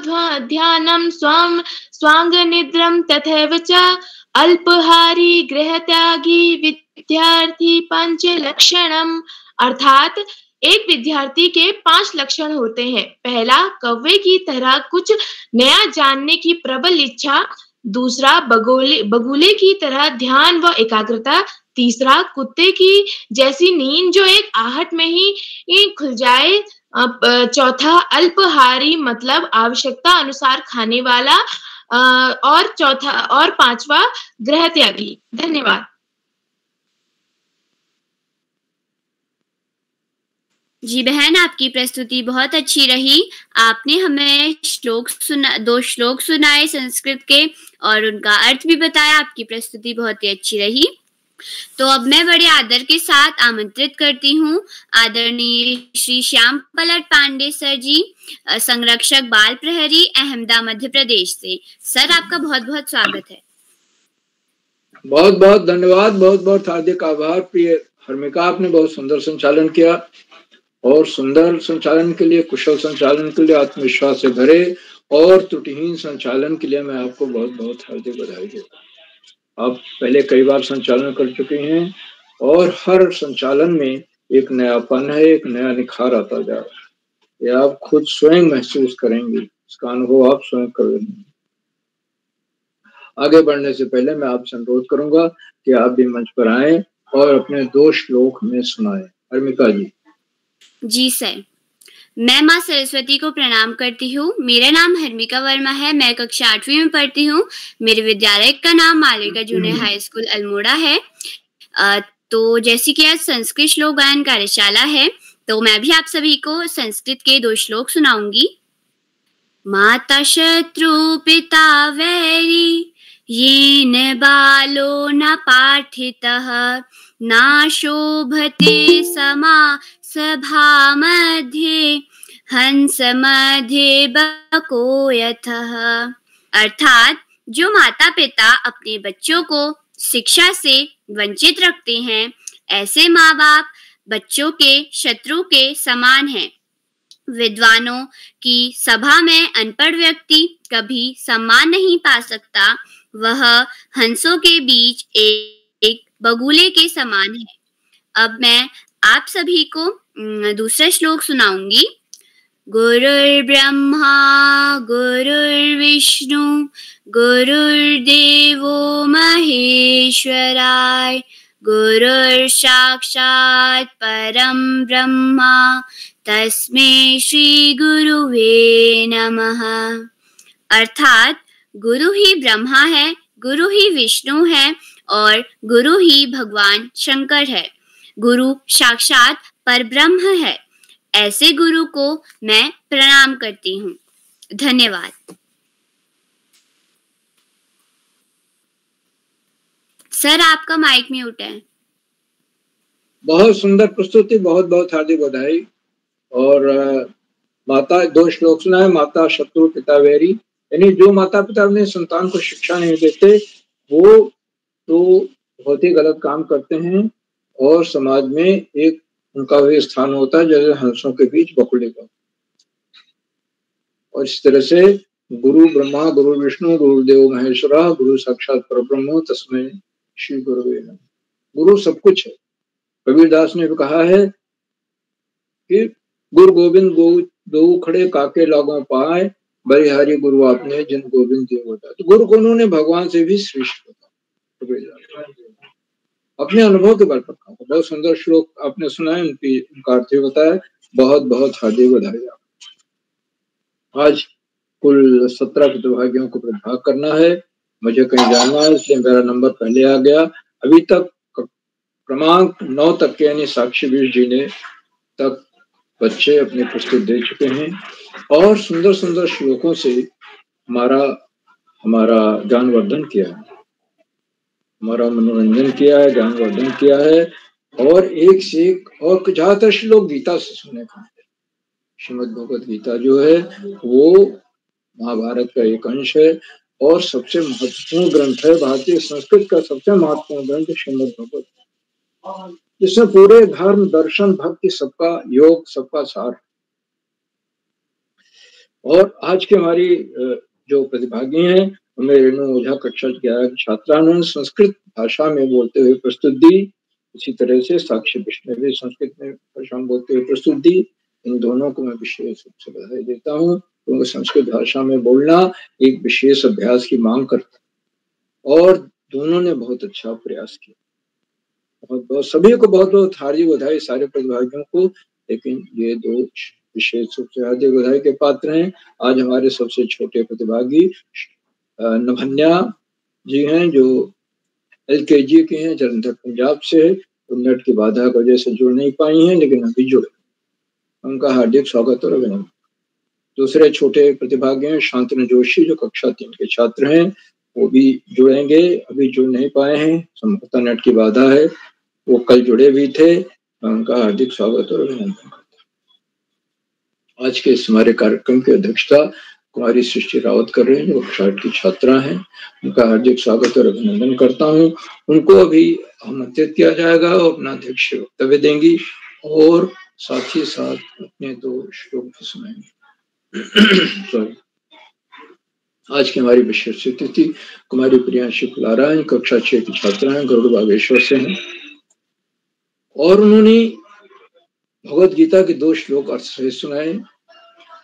[SPEAKER 3] ध्यानं स्वं स्वांगनिद्रं तथैव च अल्पहारी गृहत्यागी विद्यार्थी पंच लक्षणम। अर्थात एक विद्यार्थी के 5 लक्षण होते हैं। पहला, कौवे की तरह कुछ नया जानने की प्रबल इच्छा। दूसरा, बगुले की तरह ध्यान व एकाग्रता। तीसरा, कुत्ते की जैसी नींद जो एक आहट में ही खुल जाए। चौथा, अल्पहारी मतलब आवश्यकता अनुसार खाने वाला। और पांचवा, गृह त्यागी। धन्यवाद।
[SPEAKER 2] जी बहन, आपकी प्रस्तुति बहुत अच्छी रही। आपने हमें 2 श्लोक सुनाए संस्कृत के और उनका अर्थ भी बताया। आपकी प्रस्तुति बहुत ही अच्छी रही। तो अब मैं बड़े आदर के साथ आमंत्रित करती हूँ आदरणीय श्री श्याम पलट पांडे सर जी, संरक्षक बाल प्रहरी, अहमदाबाद, मध्य प्रदेश से। सर, आपका बहुत बहुत स्वागत है।
[SPEAKER 9] बहुत बहुत धन्यवाद, बहुत बहुत हार्दिक आभार प्रिय हर्मिका, आपने बहुत सुंदर संचालन किया और सुंदर संचालन के लिए, कुशल संचालन के लिए, आत्मविश्वास से भरे और त्रुटिहीन संचालन के लिए मैं आपको बहुत बहुत हार्दिक बधाई देता हूँ। आप पहले कई बार संचालन कर चुके हैं और हर संचालन में एक नयापन है, एक नया निखार आता जा रहा है। ये आप खुद स्वयं महसूस करेंगे, इसका अनुभव आप स्वयं कर लेंगे। आगे बढ़ने से पहले मैं आपसे अनुरोध करूंगा कि आप भी मंच पर आएं और अपने 2 श्लोक में सुनाएं। हर्मिका जी।
[SPEAKER 2] जी सर, मैं माँ सरस्वती को प्रणाम करती हूँ। मेरा नाम हर्मिका वर्मा है। मैं कक्षा 8वीं में पढ़ती हूँ। मेरे विद्यालय का नाम Malvika junior high school Almora है। तो जैसे कि आज संस्कृत श्लोक गायन कार्यशाला है, तो मैं भी आप सभी को संस्कृत के 2 श्लोक सुनाऊंगी। माता शत्रु पिता वैरी येन बालो न पाठितः न शोभते समा सभा मध्ये हंस मध्ये बको यथः। अर्थात जो माता पिता अपने बच्चों को शिक्षा से वंचित रखते हैं, ऐसे माँ बाप बच्चों के शत्रु के समान हैं। विद्वानों की सभा में अनपढ़ व्यक्ति कभी सम्मान नहीं पा सकता। वह हंसों के बीच एक बगुले के समान है। अब मैं आप सभी को दूसरा श्लोक सुनाऊंगी। गुरुर्ब्रह्मा गुरुर्विष्णु गुरुर्देवो महेश्वराय गुरुर्साक्षात् परम ब्रह्मा तस्मै श्री गुरुवे नमः। अर्थात गुरु ही ब्रह्मा है, गुरु ही विष्णु है और गुरु ही भगवान शंकर है। गुरु साक्षात परब्रह्म है। ऐसे गुरु को मैं प्रणाम करती हूँ। धन्यवाद। सर, आपका माइक म्यूट है।
[SPEAKER 9] बहुत सुंदर प्रस्तुति, बहुत बहुत हार्दिक बधाई। और माता 2 श्लोक सुना है। माता शत्रु पिता वैरी, यानी जो माता पिता अपने संतान को शिक्षा नहीं देते वो तो बहुत ही गलत काम करते हैं और समाज में एक उनका भी स्थान होता है जैसे हंसों के बीच बकुले का। और इस तरह से गुरु ब्रह्मा गुरु विष्णु गुरुदेव महेश्वरा गुरु साक्षात परब्रह्म तस्मै श्री गुरुवे नमः। गुरु सब कुछ है। कबीरदास ने भी कहा है कि गुरु गोविंद दो खड़े काके लागों पाए, बलिहारी गुरु आपने जिन गोविंद देव होता। तो गुरु को उन्होंने भगवान से भी श्रेष्ठ होता अपने अनुभव के बल पर कहा। बहुत सुंदर श्लोक आपने सुनाए, उनका अर्थ भी बताया। बहुत बहुत हार्दिक बधाई। आज कुल 17 प्रतिभागियों को प्रतिभाग करना है। मुझे कहीं जाना है इसलिए मेरा नंबर पहले आ गया। अभी तक क्रमांक 9 तक के यानी साक्षी वीर जी ने तक बच्चे अपनी प्रस्तुति दे चुके हैं और सुंदर सुंदर श्लोकों से हमारा ज्ञानवर्धन किया है, हमारा मनोरंजन किया है, ज्ञानवर्धन किया है और एक से एक, और ज्यादातर श्लोक गीता से सुनने को मिले। श्रीमद् भगवद गीता जो है वो महाभारत का एक अंश है और सबसे महत्वपूर्ण ग्रंथ है। भारतीय संस्कृत का सबसे महत्वपूर्ण ग्रंथ श्रीमद् भगवद, जिसमें पूरे धर्म दर्शन भक्ति सबका योग सबका सार। और आज की हमारी जो प्रतिभागी हैं उनमें रेणु ओझा कक्षा 11 की छात्रा ने संस्कृत भाषा में बोलते हुए प्रस्तुत दी। इसी तरह से साक्षी विष्णु भी संस्कृत में भाषा में बोलते हुए प्रस्तुत दी। इन दोनों को मैं विशेष रूप से बधाई देता हूँ, क्योंकि संस्कृत भाषा में बोलना एक विशेष अभ्यास की मांग करता है और दोनों ने बहुत अच्छा प्रयास किया। बहुत बहुत सभी को बहुत बहुत हार्दिक बधाई, सारे प्रतिभागियों को। लेकिन ये दो विशेष रूप से हार्दिक बधाई के पात्र हैं। आज हमारे सबसे छोटे प्रतिभागी नभन्या जी हैं, जो LKG के हैं, जलंधर पंजाब से। नेट की बाधा की वजह से जुड़ नहीं पाई हैं, लेकिन अभी जुड़े। उनका हार्दिक स्वागत और अभिनंदन। दूसरे छोटे प्रतिभागी हैं शांतनु जोशी, जो कक्षा 3 के छात्र हैं, वो भी जुड़ेंगे, अभी जुड़ नहीं पाए हैं, संभवतः नेट की बाधा है। वो कल जुड़े भी थे, उनका हार्दिक स्वागत और अभिनंदन करता हूँ। आज के इस हमारे कार्यक्रम की अध्यक्षता कुमारी सृष्टि रावत कर रहे हैं, जो कक्षा 8 की छात्रा हैं। उनका हार्दिक स्वागत और अभिनंदन करता हूँ। उनको अभी आमंत्रित किया जाएगा और अपना अध्यक्ष वक्तव्य देंगी और साथ ही साथ अपने 2 श्लोक भी सुनाएंगे। आज की हमारी विशेष अतिथि कुमारी प्रियांशी फुलारा हैं, कक्षा 6 की छात्रा हैं, गरुड़ बागेश्वर से हैं और उन्होंने भगवद गीता के 2 श्लोक अर्थ सहित सुनाए,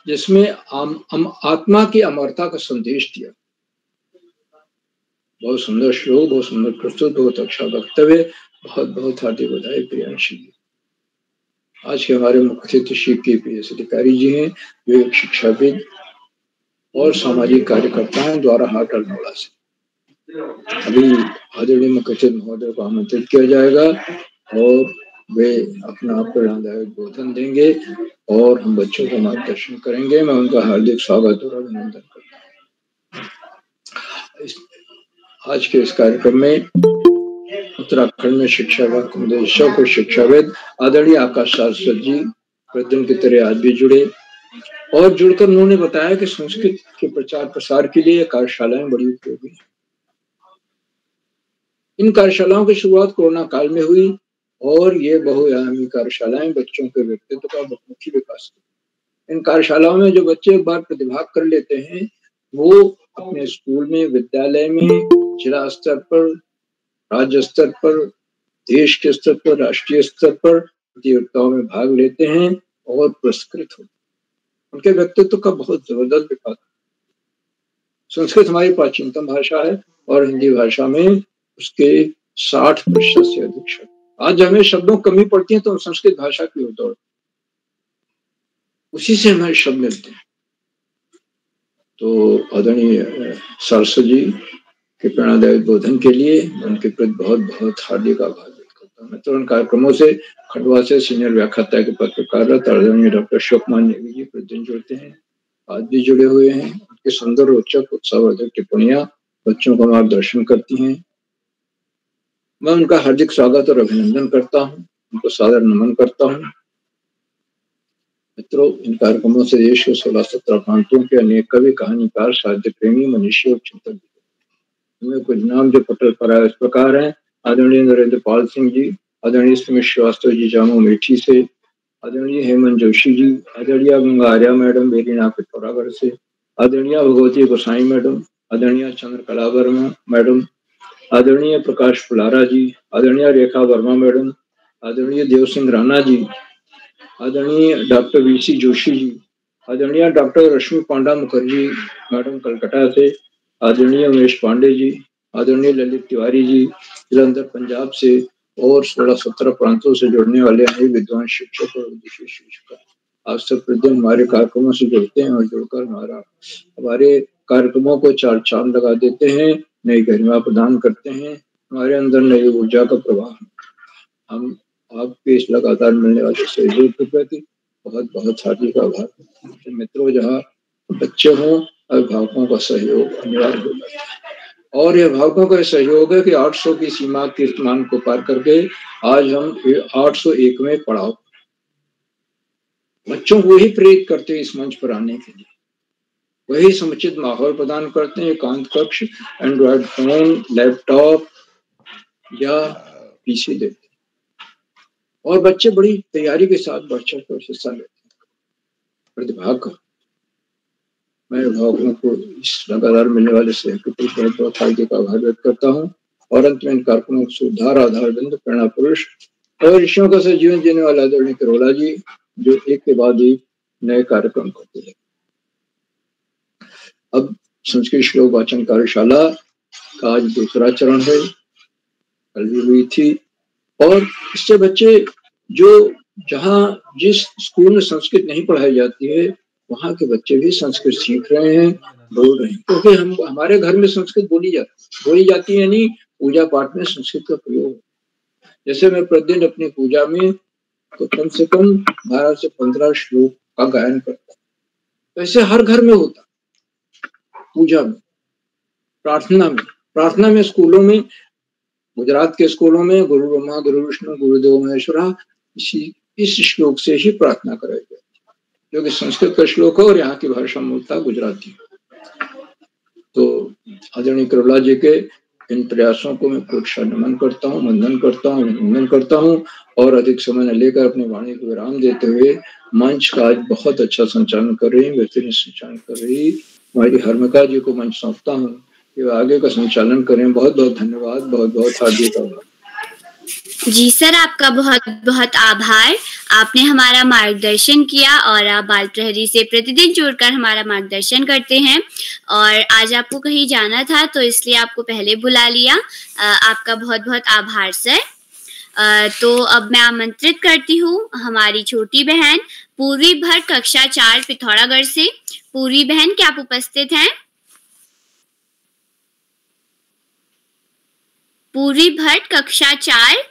[SPEAKER 9] जिसमें आत्मा की अमरता का संदेश दिया। बहुत सुंदर श्लोक, बहुत सुंदर प्रस्तुत, बहुत अच्छा वक्तव्य। बहुत बहुत हार्दिक बधाई प्रियांशी जी। आज के हमारे मुख्य अतिथि श्री KPS अधिकारी जी हैं, जो एक शिक्षाविद और सामाजिक कार्यकर्ता हैं, द्वारा हाट अल्मोड़ा से। अभी आदरणीय मुख्य अतिथि महोदय को आमंत्रित किया जाएगा और वे अपना प्रेरणादायक बोधन देंगे और हम बच्चों का मार्गदर्शन करेंगे। मैं उनका हार्दिक स्वागत और अभिनंदन करता हूँ। आज के इस कार्यक्रम में उत्तराखंड में शिक्षा निदेशक और शिक्षाविद आदरणीय आकाश शास्त्री जी प्रतिदिन की तरह आज भी जुड़े और जुड़कर उन्होंने बताया कि संस्कृत के प्रचार प्रसार के लिए कार्यशालाएं बड़ी उपयोगी हैं। इन कार्यशालाओं की शुरुआत कोरोना काल में हुई और ये बहुआयामी कार्यशालाएं बच्चों के व्यक्तित्व का बहुमुखी विकास। इन कार्यशालाओं में जो बच्चे एक बार प्रतिभाग कर लेते हैं, वो अपने स्कूल में, विद्यालय में, जिला स्तर पर, राज्य स्तर पर, देश के स्तर पर, राष्ट्रीय स्तर पर प्रतियोगिताओं में भाग लेते हैं और पुरस्कृत होते हैं। उनके व्यक्तित्व का बहुत जबरदस्त विकास। संस्कृत हमारी प्राचीनतम भाषा है और हिंदी भाषा में उसके 60% से अधिक शब्द। आज हमें शब्दों की कमी पड़ती है तो हम संस्कृत भाषा की ओर दौड़ते, उसी से हमारे शब्द मिलते हैं। तो आदरणीय सरस्वती जी के प्रेरणादायक बोधन के लिए उनके प्रति बहुत बहुत हार्दिक आभार व्यक्त करता हूँ। मित्रों, उन कार्यक्रमों से खंडवा से सीनियर व्याख्याता के पद पर कार्यरत आदरणीय डॉक्टर अशोकमान नेगी जी प्रतिदिन जुड़ते हैं, आज भी जुड़े हुए हैं। उनके सुंदर, रोचक, उत्साहवर्धक टिप्पणियां बच्चों का मार्गदर्शन करती हैं। मैं उनका हार्दिक स्वागत और अभिनंदन करता हूँ, उनको सादर नमन करता हूँ। मित्रों, इन कार्यक्रमों से देश के 16-17 प्रांतों के अनेक कवि, कहानीकार, साहित्य प्रेमी, मनीषी और चिंतक उनमें कुछ नाम जो पटल पर आए इस प्रकार हैं। आदरणीय नरेंद्र पाल सिंह जी, आदरणीय सुमित श्रीवास्तव जी जामो मेठी से, आदरणीय हेमंत जोशी जी, आदरणीय गंगा आर्या मैडम बेरीना पिथौरागढ़ से, आदरणीय भगवती गोसाई मैडम, आदरणीय चंद्रकला वर्मा मैडम, आदरणीय प्रकाश फुलारा जी, आदरणीय रेखा वर्मा मैडम, आदरणीय देव सिंह राणा जी, आदरणीय डॉक्टर VC जोशी जी, आदरणीय डॉक्टर रश्मि पांडा मुखर्जी मैडम कलकत्ता से, आदरणीय उमेश पांडे जी, आदरणीय ललित तिवारी जी जलंधर पंजाब से और 16-17 प्रांतों से जुड़ने वाले अनेक विद्वान शिक्षक और विशेष शिक्षक आप सब प्रतिदिन हमारे कार्यक्रमों से जुड़ते हैं और जुड़कर हमारे कार्यक्रमों को 4 चांद लगा देते हैं, नई गरिमा प्रदान करते हैं, हमारे अंदर नई ऊर्जा का प्रवाह। हम आपके इस लगातार मिलने वाले सहयोग के प्रति बहुत बहुत हार्दिक आभार। मित्रों, जहाँ बच्चे हों, अभिभावकों का सहयोग अनिवार्य हो जाता है। और ये अभिभावकों का सहयोग है कि 800 की सीमा कीर्तिमान को पार करके आज हम 801 में पढ़ाओ। बच्चों को ही प्रेरित करते हैं इस मंच पर आने के लिए, वही समुचित माहौल प्रदान करते हैं। एकांत कक्ष, एंड्रॉयड फोन, लैपटॉप या पीसी देते हैं और बच्चे बड़ी तैयारी के साथ बढ़ चढ़ कर हिस्सा लेते हैं, प्रतिभाग कर। मैं अभिभावकों को इस लगातार मिलने वाले सहयोग के प्रति बहुत बहुत हार्दिक का आभार व्यक्त करता हूँ और अंत में इन कार्यक्रमों को सुधार आधार बिंदु प्रेरणा पुरुष और ऋषियों का से जीवन जीने वाला आदरणीय करोला जी, जो एक के बाद एक नए कार्यक्रम करते हैं। अब संस्कृत श्लोक वाचन कार्यशाला का आज दूसरा चरण है, कल भी हुई थी और इससे बच्चे जो जहाँ जिस स्कूल में संस्कृत नहीं पढ़ाई जाती है वहाँ के बच्चे भी संस्कृत सीख रहे हैं, बोल रहे हैं, क्योंकि हम हमारे घर में संस्कृत बोली जाती है, यानी पूजा पाठ में संस्कृत का प्रयोग। जैसे मैं प्रतिदिन अपनी पूजा में तो कम से कम 12 से 15 श्लोक का गायन करता हूँ। ऐसे हर घर में होता, पूजा में, प्रार्थना में स्कूलों में, गुजरात के स्कूलों में गुरु ब्रह्मा गुरु विष्णु गुरुदेव महेश्वरा इस श्लोक से ही प्रार्थना कराई जाती है, जो कि संस्कृत का श्लोक है और यहाँ की भाषा मूलतः गुजराती है। तो आदरणीय करोला जी के इन प्रयासों को मैं प्रोत्साहन नमन करता हूँ, वंदन करता हूँ, अभिनंदन करता हूँ और अधिक समय न लेकर अपनी वाणी को विराम देते हुए मंच का आज बहुत अच्छा संचालन कर रही, बेहतरीन संचालन कर रही हमारी हर्मिका जी को मंच सौंपता हूँ कि वे आगे का संचालन करें। बहुत बहुत धन्यवाद, बहुत बहुत हार्दिक आभार।
[SPEAKER 2] जी सर, आपका बहुत बहुत आभार। आपने हमारा मार्गदर्शन किया और आप बाल प्रहरी से प्रतिदिन जुड़कर हमारा मार्गदर्शन करते हैं और आज आपको कहीं जाना था तो इसलिए आपको पहले बुला लिया। आपका बहुत बहुत आभार सर। तो अब मैं आमंत्रित करती हूँ हमारी छोटी बहन पूर्वी भट्ट कक्षा 4 पिथौरागढ़ से। पूर्वी बहन, क्या आप उपस्थित हैं? पूर्वी भट्ट कक्षा 4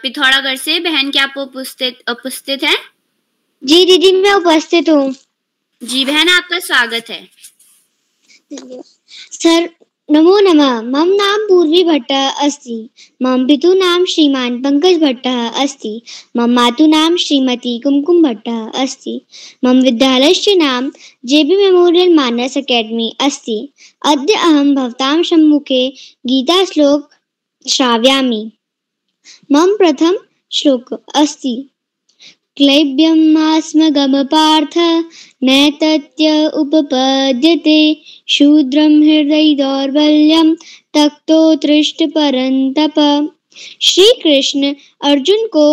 [SPEAKER 2] पिथौरागढ़ से बहन, क्या आप उपस्थित हैं?
[SPEAKER 7] जी दीदी, मैं उपस्थित हूँ।
[SPEAKER 2] जी बहन, आपका स्वागत है।
[SPEAKER 7] सर नमो नमः। मम नाम पूर्वी भट्टः अस्ति। मम पितुः नाम श्रीमान पंकज भट्टः अस्ति। मम मातुः नाम श्रीमती कुमकुम भट्टः अस्ति। मम विद्यालयस्य नाम जेबी मेमोरियल मानस अकेडमी अस्ति। अद्य अहं भवतां सम्मुखे गीता श्लोक श्रावयामि। मम प्रथम श्लोक अस्ति क्लैब्यमास्मगम पार्थ नैतत्य उपपद्यते शूद्रं हृदय दौर्बल्यं तक्तो तृष्ट परंतप। श्री कृष्ण अर्जुन को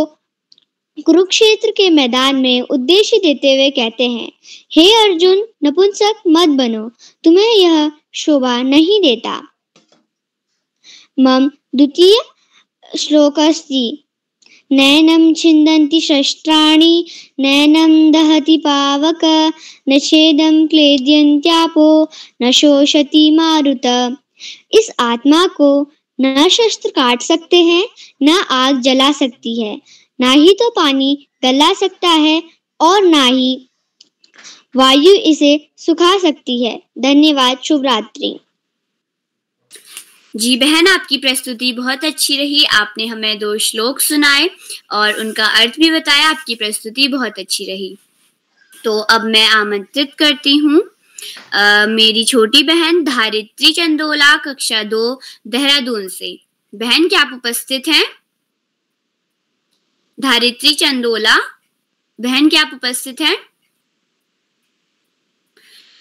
[SPEAKER 7] कुरुक्षेत्र के मैदान में उद्देश्य देते हुए कहते हैं, हे अर्जुन, नपुंसक मत बनो, तुम्हें यह शोभा नहीं देता। मम द्वितीय श्लोक अस्ति नैनं छिन्दन्ति शस्त्राणि नैनं दहति पावक न छेदं क्लेद्यन्त्यापो न शोषति मारुत। इस आत्मा को न शस्त्र काट सकते हैं, न आग जला सकती है, ना ही तो पानी गला सकता है और ना ही वायु इसे सुखा सकती है। धन्यवाद, शुभ रात्रि।
[SPEAKER 2] जी बहन, आपकी प्रस्तुति बहुत अच्छी रही। आपने हमें 2 श्लोक सुनाए और उनका अर्थ भी बताया। आपकी प्रस्तुति बहुत अच्छी रही। तो अब मैं आमंत्रित करती हूँ मेरी छोटी बहन धारित्री चंदोला कक्षा 2 देहरादून से। बहन, क्या आप उपस्थित हैं? धारित्री चंदोला बहन, क्या आप उपस्थित हैं?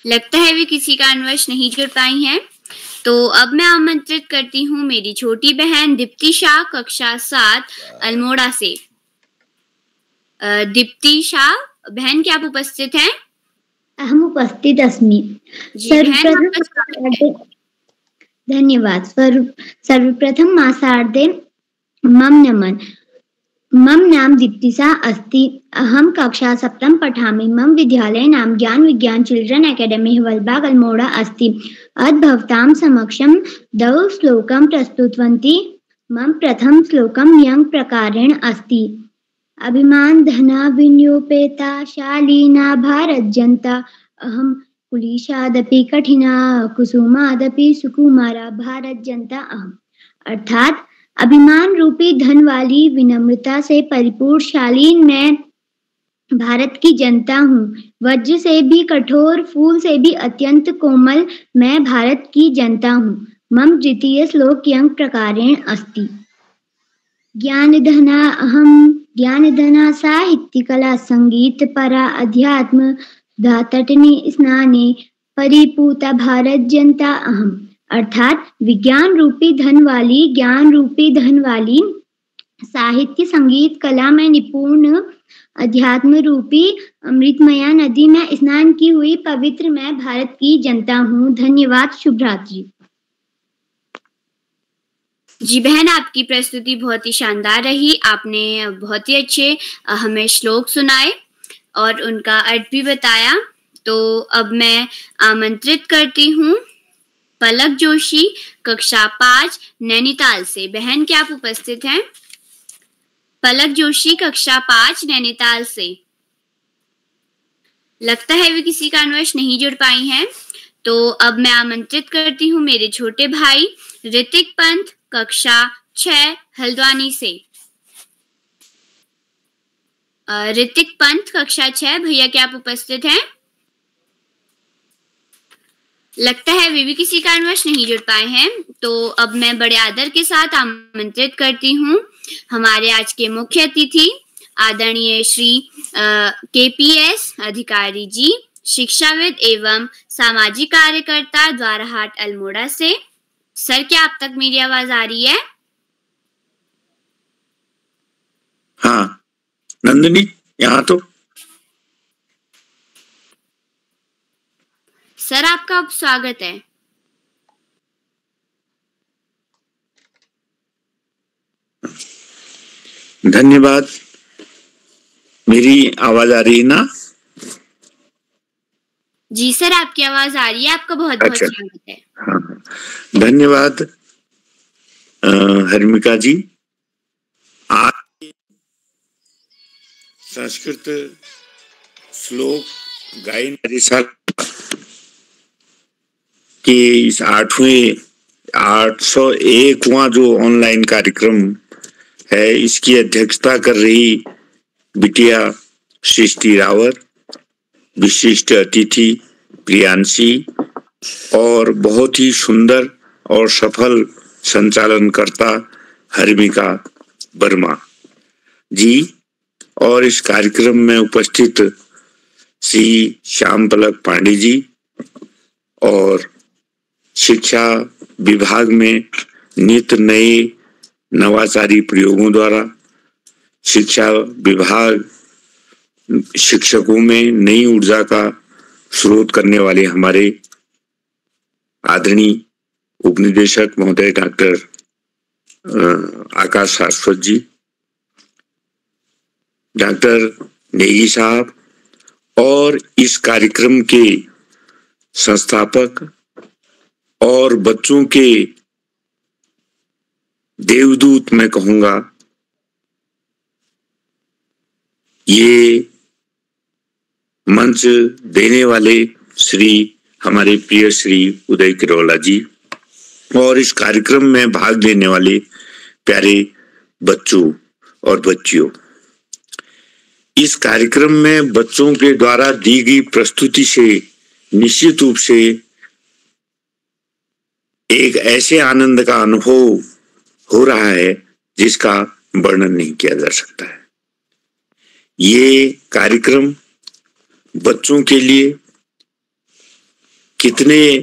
[SPEAKER 2] लगता है वे किसी कारणवश नहीं जुड़ पाई हैं। तो अब मैं आमंत्रित करती हूँ मेरी छोटी बहन दीप्ति शाह कक्षा 7 अल्मोड़ा से। दीप्ति शाह बहन, क्या आप उपस्थित हैं?
[SPEAKER 8] अहम उपस्थित अस्मि। धन्यवाद। सर्वप्रथम मासार्धे मम नमन। मम नाम दीप्तिशा अस्ति। अहम कक्षा 7 पठामि। मम विद्यालय नाम ज्ञान विज्ञान चिल्ड्रन एकेडमी हवलबाग अल्मोड़ा अस्ति। अद्य भवतां समक्षं 2 श्लोकं प्रस्तुतवती। मम प्रथम श्लोकं यं प्रकारेण अस्ति। अभिमान धना विन्योपेता शालीना भारज्यन्ता अहम कुलीशादपि कठिना कुसुमादपि सुकुमारा भारत जनता अहम। अर्थात अभिमान रूपी धन वाली विनम्रता से परिपूर्ण शालीन मैं भारत की जनता हूँ। वज्र से भी कठोर, फूल से भी अत्यंत कोमल मैं भारत की जनता हूँ। मम द्वितीय श्लोक यं प्रकारेण अस्ति। ज्ञानधना अहम ज्ञानधना साहित्यकला संगीत परा अध्यात्म धातटने स्नाने परिपूता भारत जनता अहम। अर्थात विज्ञान रूपी धन वाली, ज्ञान रूपी धन वाली, साहित्य संगीत कला में निपुण, अध्यात्म रूपी अमृतमया नदी में स्नान की हुई पवित्र मैं भारत की जनता हूँ। धन्यवाद। शुभ रात्रि।
[SPEAKER 2] जी बहन, आपकी प्रस्तुति बहुत ही शानदार रही। आपने बहुत ही अच्छे हमें श्लोक सुनाए और उनका अर्थ भी बताया। तो अब मैं आमंत्रित करती हूँ पलक जोशी, कक्षा 5 नैनीताल से। बहन, क्या आप उपस्थित हैं? पलक जोशी, कक्षा 5 नैनीताल से। लगता है वे किसी कारणवश नहीं जुड़ पाई हैं। तो अब मैं आमंत्रित करती हूँ मेरे छोटे भाई ऋतिक पंत, कक्षा 6 हल्द्वानी से। ऋतिक पंत, कक्षा 6। भैया, क्या आप उपस्थित हैं? लगता है वे भी किसी कारणवश नहीं जुड़ पाए हैं। तो अब मैं बड़े आदर के साथ आमंत्रित करती हूँ हमारे आज के मुख्य अतिथि आदरणीय श्री KPS अधिकारी जी, शिक्षाविद एवं सामाजिक कार्यकर्ता, द्वाराहाट अल्मोड़ा से। सर, क्या आप तक मेरी आवाज आ रही है?
[SPEAKER 10] हाँ नंदिनी, यहाँ तो।
[SPEAKER 2] सर, आपका अब स्वागत है।
[SPEAKER 10] धन्यवाद। मेरी आवाज आ रही है ना?
[SPEAKER 2] जी सर, आपकी आवाज आ रही है। आपका बहुत बहुत
[SPEAKER 10] अच्छा।
[SPEAKER 2] स्वागत है।
[SPEAKER 10] हाँ, धन्यवाद हर्मिका जी। आज संस्कृत श्लोक गायन कार्यशाला के इस 801वां जो ऑनलाइन कार्यक्रम है, इसकी अध्यक्षता कर रही बिटिया सृष्टि रावत, विशिष्ट अतिथि प्रियांशी और बहुत ही सुंदर और सफल संचालनकर्ता हर्मिका वर्मा जी, और इस कार्यक्रम में उपस्थित श्री श्याम पलक पांडे जी और शिक्षा विभाग में नित्य नए नवाचारी प्रयोगों द्वारा शिक्षा विभाग शिक्षकों में नई ऊर्जा का स्रोत करने वाले हमारे आदरणीय उपनिदेशक महोदय डॉक्टर आकाश शाश्वत जी, डॉक्टर नेगी साहब और इस कार्यक्रम के संस्थापक और बच्चों के देवदूत मैं कहूंगा, ये मंच देने वाले श्री हमारे प्रिय श्री उदय किरोला जी और इस कार्यक्रम में भाग लेने वाले प्यारे बच्चों और बच्चियों। इस कार्यक्रम में बच्चों के द्वारा दी गई प्रस्तुति से निश्चित रूप से एक ऐसे आनंद का अनुभव हो रहा है जिसका वर्णन नहीं किया जा सकता है। ये कार्यक्रम बच्चों के लिए कितने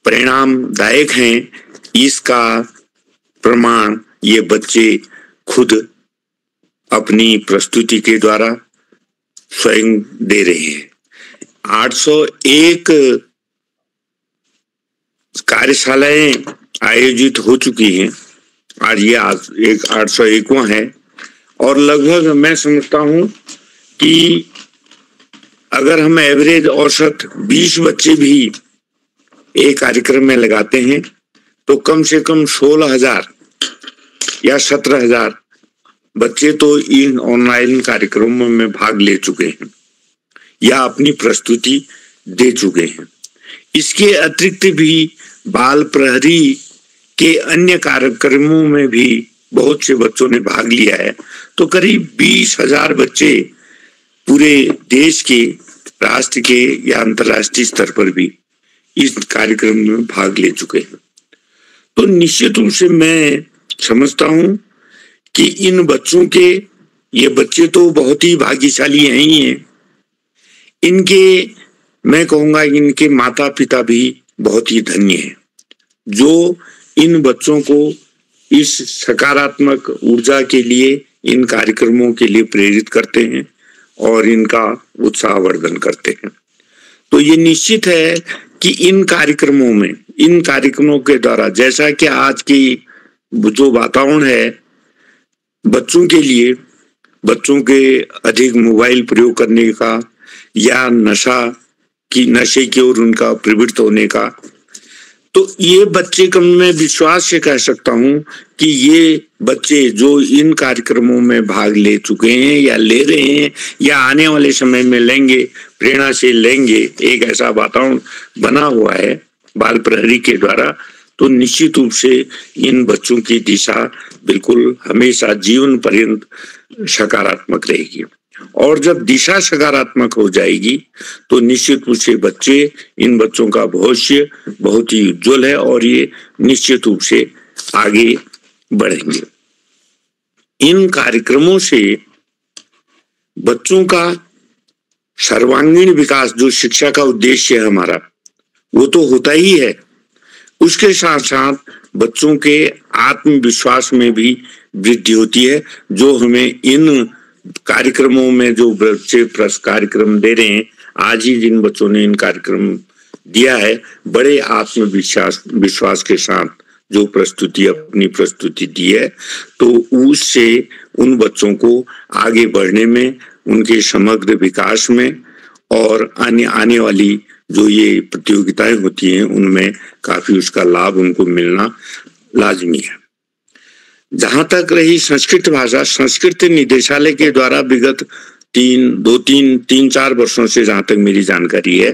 [SPEAKER 10] परिणामदायक हैं, इसका प्रमाण ये बच्चे खुद अपनी प्रस्तुति के द्वारा स्वयं दे रहे हैं। 801 कार्यशालाएं आयोजित हो चुकी हैं, आज ये एक 801वां है और लगभग मैं समझता हूं कि अगर हम एवरेज औसत 20 बच्चे भी एक कार्यक्रम में लगाते हैं तो कम से कम 16,000 या 17,000 बच्चे तो इन ऑनलाइन कार्यक्रमों में भाग ले चुके हैं या अपनी प्रस्तुति दे चुके हैं। इसके अतिरिक्त भी बाल प्रहरी के अन्य कार्यक्रमों में भी बहुत से बच्चों ने भाग लिया है। तो करीब 20,000 बच्चे पूरे देश के, राष्ट्र के या अंतर्राष्ट्रीय स्तर पर भी इस कार्यक्रम में भाग ले चुके हैं। तो निश्चित रूप से मैं समझता हूं कि इन बच्चों के, ये बच्चे तो बहुत ही भाग्यशाली हैं ही हैं, इनके, मैं कहूंगा इनके माता पिता भी बहुत ही धन्य हैं जो इन बच्चों को इस सकारात्मक ऊर्जा के लिए, इन कार्यक्रमों के लिए प्रेरित करते हैं और इनका उत्साहवर्धन करते हैं। तो ये निश्चित है कि इन कार्यक्रमों के द्वारा, जैसा कि आज की जो वातावरण है बच्चों के लिए, बच्चों के अधिक मोबाइल प्रयोग करने का या नशे की ओर उनका प्रवृत्त होने का, तो ये बच्चे का मैं विश्वास से कह सकता हूं कि ये बच्चे जो इन कार्यक्रमों में भाग ले चुके हैं या ले रहे हैं या आने वाले समय में लेंगे, प्रेरणा से लेंगे, एक ऐसा वातावरण बना हुआ है बाल प्रहरी के द्वारा, तो निश्चित रूप से इन बच्चों की दिशा बिल्कुल हमेशा जीवन पर्यंत सकारात्मक रहेगी। और जब दिशा सकारात्मक हो जाएगी तो निश्चित रूप से इन बच्चों का भविष्य बहुत ही उज्जवल है और ये निश्चित रूप से आगे बढ़ेंगे। इन कार्यक्रमों से बच्चों का सर्वांगीण विकास, जो शिक्षा का उद्देश्य है हमारा, वो तो होता ही है, उसके साथ साथ बच्चों के आत्मविश्वास में भी वृद्धि होती है, जो हमें इन कार्यक्रमों में, जो बच्चे कार्यक्रम दे रहे हैं, आज ही जिन बच्चों ने इन कार्यक्रम दिया है, बड़े आत्मविश्वास के साथ जो अपनी प्रस्तुति दी है, तो उससे उन बच्चों को आगे बढ़ने में, उनके समग्र विकास में और आने वाली जो ये प्रतियोगिताएं होती हैं उनमें काफी उसका लाभ उनको मिलना लाजमी है। जहां तक रही संस्कृत भाषा, संस्कृत निदेशालय के द्वारा विगत 3-4 वर्षों से जहां तक मेरी जानकारी है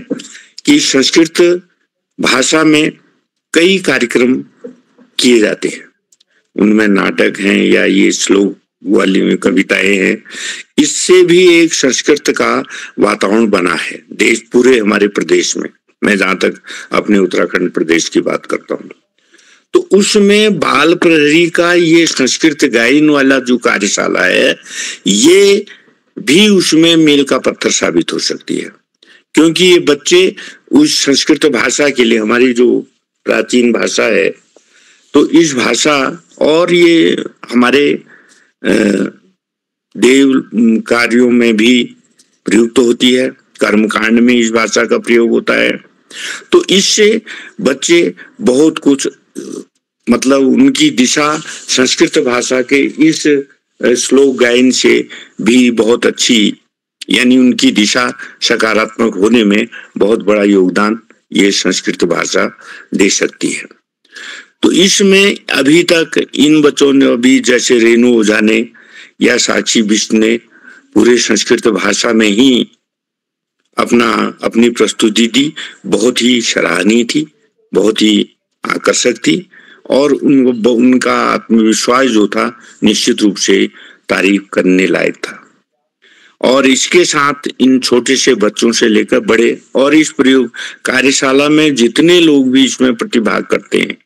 [SPEAKER 10] कि संस्कृत भाषा में कई कार्यक्रम किए जाते हैं, उनमें नाटक हैं या ये श्लोक वाली में कविताएं हैं। इससे भी एक संस्कृत का वातावरण बना है पूरे हमारे प्रदेश में। मैं जहां तक अपने उत्तराखंड प्रदेश की बात करता हूँ तो उसमें बाल प्रहरी का ये संस्कृत गायन वाला जो कार्यशाला है, ये भी उसमें मील का पत्थर साबित हो सकती है, क्योंकि ये बच्चे उस संस्कृत भाषा के लिए, हमारी जो प्राचीन भाषा है, तो इस भाषा और ये हमारे देव कार्यों में भी प्रयुक्त होती है, कर्मकांड में इस भाषा का प्रयोग होता है। तो इससे बच्चे बहुत कुछ, मतलब उनकी दिशा संस्कृत भाषा के इस श्लोक गायन से भी बहुत अच्छी, यानी उनकी दिशा सकारात्मक होने में बहुत बड़ा योगदान ये संस्कृत भाषा दे सकती है। तो इसमें अभी तक इन बच्चों ने, अभी जैसे रेणु ओझा ने या साक्षी बिष्ट ने पूरे संस्कृत भाषा में ही अपनी प्रस्तुति दी, बहुत ही सराहनीय थी, बहुत ही आकर्षक थी और उनका आत्मविश्वास जो था निश्चित रूप से तारीफ करने लायक था। और इसके साथ इन छोटे से बच्चों से लेकर बड़े, और इस प्रयोग कार्यशाला में जितने लोग भी इसमें प्रतिभाग करते हैं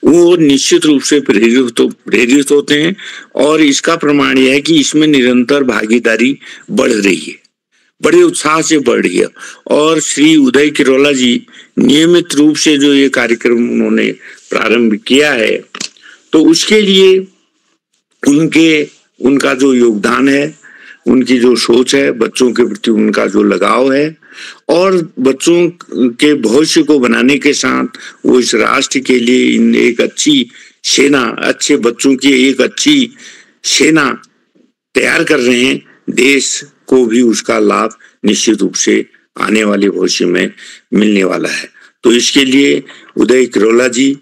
[SPEAKER 10] वो निश्चित रूप से प्रेरित होते हैं और इसका प्रमाण यह है कि इसमें निरंतर भागीदारी बढ़ रही है, बड़े उत्साह से बढ़ रही है। और श्री उदय किरोला जी नियमित रूप से जो ये कार्यक्रम उन्होंने प्रारंभ किया है, तो उसके लिए उनका जो योगदान है, उनकी जो सोच है, बच्चों के प्रति उनका जो लगाव है और बच्चों के भविष्य को बनाने के साथ वो इस राष्ट्र के लिए एक अच्छी सेना, अच्छे बच्चों की एक अच्छी सेना तैयार कर रहे हैं। देश को भी उसका लाभ निश्चित रूप से आने वाले भविष्य में मिलने वाला है। तो इसके लिए उदय किरोला जी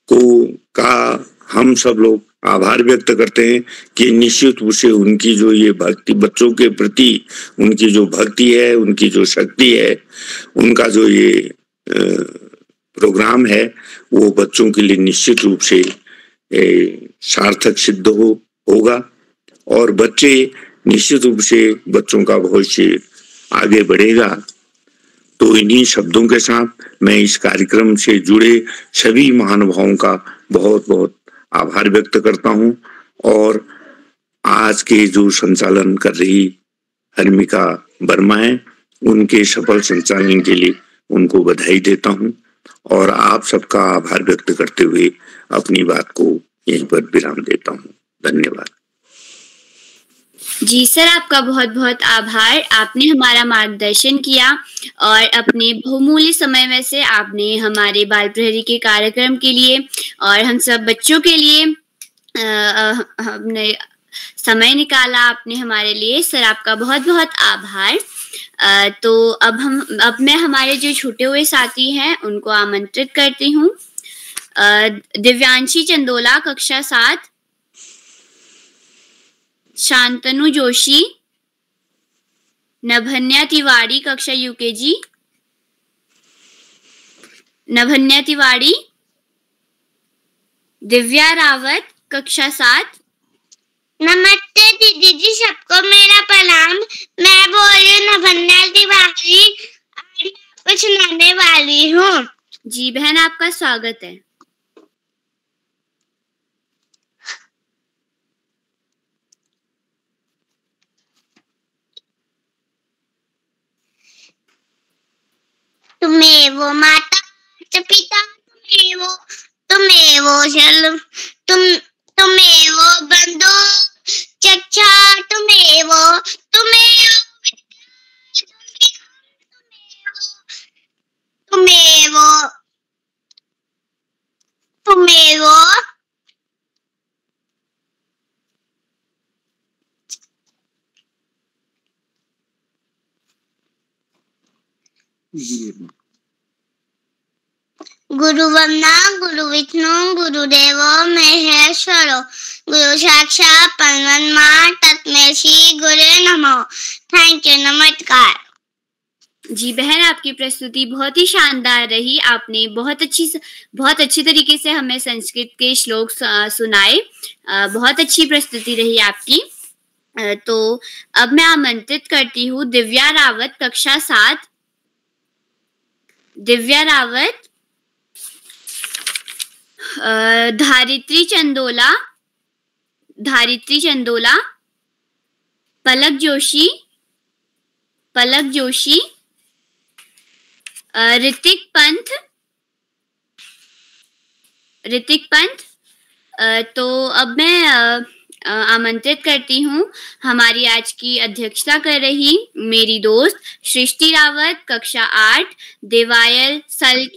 [SPEAKER 10] का हम सब लोग आभार व्यक्त करते हैं कि निश्चित रूप से उनकी जो ये भक्ति, बच्चों के प्रति उनकी जो भक्ति है, उनकी जो शक्ति है, उनका जो ये प्रोग्राम है, वो बच्चों के लिए निश्चित रूप से सार्थक सिद्ध होगा और बच्चे निश्चित रूप से बच्चों का भविष्य आगे बढ़ेगा। तो इन्हीं शब्दों के साथ मैं इस कार्यक्रम से जुड़े सभी महानुभावों का बहुत बहुत आभार व्यक्त करता हूं और आज के जो संचालन कर रही हर्मिका वर्मा है, उनके सफल संचालन के लिए उनको बधाई देता हूं और आप सबका आभार व्यक्त करते हुए अपनी बात को यहीं पर विराम देता हूं। धन्यवाद।
[SPEAKER 2] जी सर, आपका बहुत बहुत आभार। आपने हमारा मार्गदर्शन किया और अपने बहुमूल्य समय में से आपने हमारे बाल प्रहरी के कार्यक्रम के लिए और हम सब बच्चों के लिए हमने समय निकाला आपने हमारे लिए। सर, आपका बहुत बहुत आभार। तो अब मैं हमारे जो छूटे हुए साथी हैं उनको आमंत्रित करती हूँ। दिव्यांशी चंदोला कक्षा 7, शांतनु जोशी, नभन्या तिवारी कक्षा यूकेजी, नभन्या तिवारी, दिव्या रावत कक्षा 7।
[SPEAKER 7] नमस्ते दीदी जी, सबको मेरा प्रणाम। मैं बोल रही हूँ नभन्या तिवारी, आज मैं आपको सुनाने वाली हूँ।
[SPEAKER 2] जी बहन, आपका स्वागत है।
[SPEAKER 7] तुम्हें वो माता पिता, तुम्हें वो जल, तुम्हें वो बंधु चचा, तुम्हें वो गुरु ब्रह्मा गुरु विष्णु गुरुदेवो महेश्वरो, गुरु साक्षात परब्रह्म तस्मै श्री गुरुवे नमः। थैंक यू, नमस्कार।
[SPEAKER 2] जी बहन, आपकी प्रस्तुति बहुत ही शानदार रही। आपने बहुत अच्छी तरीके से हमें संस्कृत के श्लोक सुनाए। बहुत अच्छी प्रस्तुति रही आपकी। तो अब मैं आमंत्रित करती हूँ दिव्या रावत कक्षा 7। दिव्या रावत, धारित्री चंदोला, पलक जोशी, ऋतिक पंथ। तो अब मैं आमंत्रित करती हूँ हमारी आज की अध्यक्षता कर रही मेरी दोस्त सृष्टि रावत कक्षा 8, देवायल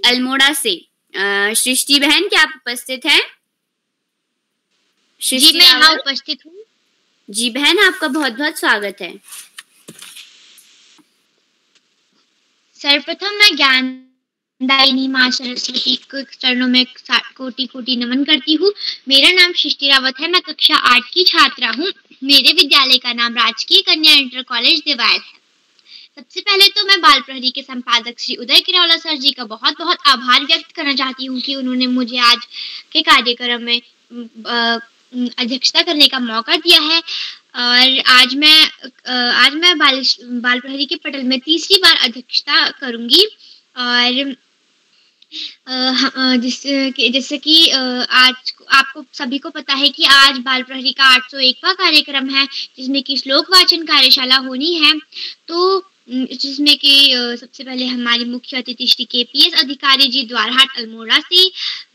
[SPEAKER 2] अल्मोड़ा से। सृष्टि बहन, क्या आप उपस्थित हैं?
[SPEAKER 11] जी मैं यहाँ उपस्थित हूँ।
[SPEAKER 2] जी बहन, आपका बहुत बहुत स्वागत है।
[SPEAKER 11] सर्वप्रथम मैं ज्ञानदायिनी माँ सरस्वती को चरणों में कोटि कोटि नमन करती हूँ। मेरा नाम सृष्टि रावत है, मैं कक्षा 8 की छात्रा हूँ। मेरे विद्यालय का नाम राजकीय कन्या इंटर कॉलेज देवायल है। सबसे पहले तो मैं बाल प्रहरी के संपादक श्री उदय किरावला सर जी का बहुत बहुत आभार व्यक्त करना चाहती हूँ कि उन्होंने मुझे आज के कार्यक्रम में अध्यक्षता करने का मौका दिया है। और आज मैं बाल प्रहरी के पटल में तीसरी बार अध्यक्षता करूंगी। और जैसे कि आज आपको सभी को पता है कि आज बाल प्रहरी का 801वां कार्यक्रम है, जिसमें कि श्लोक वाचन कार्यशाला होनी है। तो जिसमें कि सबसे पहले हमारी मुख्य अतिथि श्री KPS अधिकारी जी द्वारहाट अल्मोड़ा से,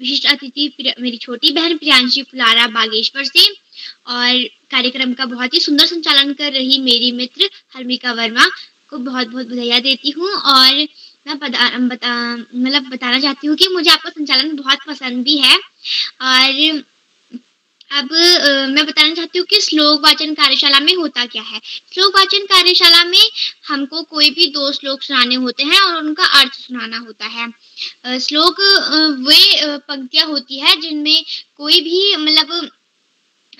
[SPEAKER 11] विशिष्ट अतिथि मेरी छोटी बहन प्रियांशी फुलारा बागेश्वर से, और कार्यक्रम का बहुत ही सुंदर संचालन कर रही मेरी मित्र हर्मिका वर्मा को बहुत बहुत बधाई देती हूँ। और मैं बताना चाहती हूँ कि मुझे आपका संचालन बहुत पसंद भी है। और अब मैं बताना चाहती हूँ कि श्लोक वाचन कार्यशाला में होता क्या है। श्लोक वाचन कार्यशाला में हमको कोई भी 2 श्लोक सुनाने होते हैं और उनका अर्थ सुनाना होता है। श्लोक वे पंक्तियां होती है जिनमें कोई भी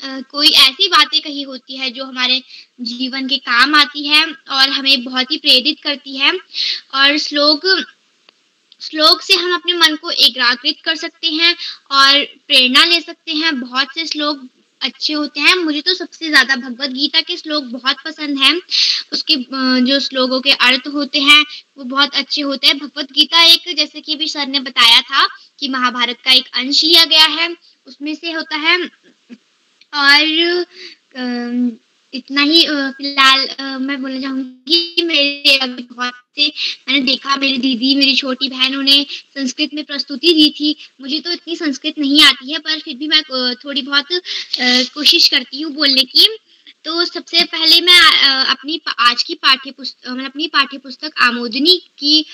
[SPEAKER 11] कोई ऐसी बातें कही होती है जो हमारे जीवन के काम आती है और हमें बहुत ही प्रेरित करती है। और श्लोक से हम अपने मन को एकाग्रित कर सकते हैं और प्रेरणा ले सकते हैं। बहुत से श्लोक अच्छे होते हैं। मुझे तो सबसे ज्यादा भगवत गीता के श्लोक बहुत पसंद हैं। उसके जो श्लोकों के अर्थ होते हैं वो बहुत अच्छे होते हैं। भगवत गीता एक, जैसे कि अभी सर ने बताया था कि महाभारत का एक अंश लिया गया है, उसमें से होता है। और इतना ही फिलहाल मैं बोलना चाहूंगी। मेरे अभी बहुत से मैंने देखा, मेरी दीदी, मेरी छोटी बहन, उन्हें संस्कृत में प्रस्तुति दी थी। मुझे तो इतनी संस्कृत नहीं आती है, पर फिर भी मैं थोड़ी बहुत कोशिश करती हूँ बोलने की। तो सबसे पहले मैं अपनी आज की अपनी पाठ्य पुस्तक आमोदनी की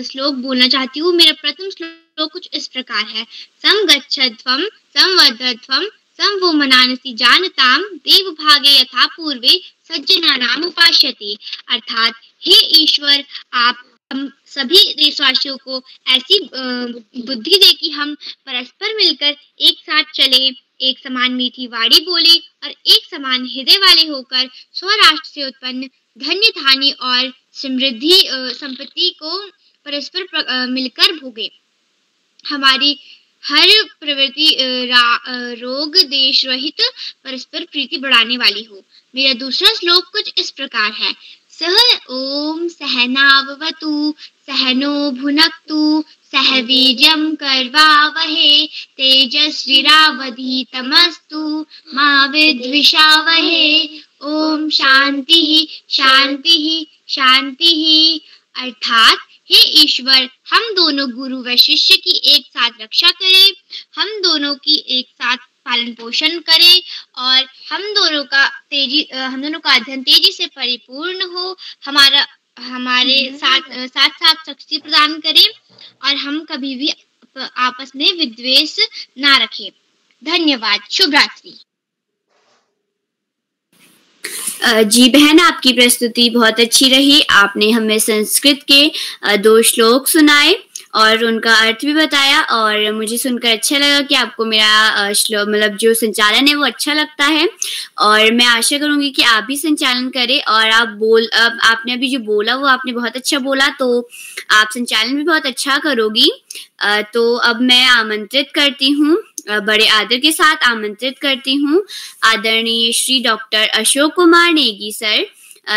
[SPEAKER 11] श्लोक बोलना चाहती हूँ। मेरा प्रथम श्लोक कुछ इस प्रकार है। संगच्छध्वं संवर्धध्वं संवो मनानसि जानताम देव भागे यथा पूर्वे सज्जनानाम उपास्यते। अर्थात हे ईश्वर, आप हम सभी देशवासियों को ऐसी बुद्धि दे कि हम परस्पर मिलकर एक साथ चले, एक समान मीठी वाणी बोले और एक समान हृदय वाले होकर स्वराष्ट्र से उत्पन्न धन्य धान्य और समृद्धि संपत्ति को परस्पर मिलकर भोगे। हमारी हर प्रवृत्ति रोग देश रहित परस्पर प्रीति बढ़ाने वाली हो। मेरा दूसरा श्लोक कुछ इस प्रकार है। सह ओम सहनाववतु सहनो भुनक्तु सह वीर्यं करवावहे तेजस्विनावधीतमस्तु मा विद्विषावहे। ओम शांति शांति शांति। अर्थात हे ईश्वर, हम दोनों गुरु व शिष्य की एक साथ रक्षा करें, हम दोनों की एक साथ पालन पोषण करें और हम दोनों का अध्ययन तेजी से परिपूर्ण हो, हमारे साथ शक्ति प्रदान करें और हम कभी भी आपस में विद्वेष ना रखें। धन्यवाद। शुभ रात्रि।
[SPEAKER 2] जी बहन, आपकी प्रस्तुति बहुत अच्छी रही। आपने हमें संस्कृत के 2 श्लोक सुनाए और उनका अर्थ भी बताया और मुझे सुनकर अच्छा लगा कि आपको मेरा श्लोक मतलब जो संचालन है वो अच्छा लगता है। और मैं आशा करूंगी कि आप भी संचालन करें और आपने अभी जो बोला वो आपने बहुत अच्छा बोला, तो आप संचालन भी बहुत अच्छा करोगी। तो अब मैं आमंत्रित करती हूँ, बड़े आदर के साथ आमंत्रित करती हूँ आदरणीय श्री डॉक्टर अशोक कुमार नेगी सर,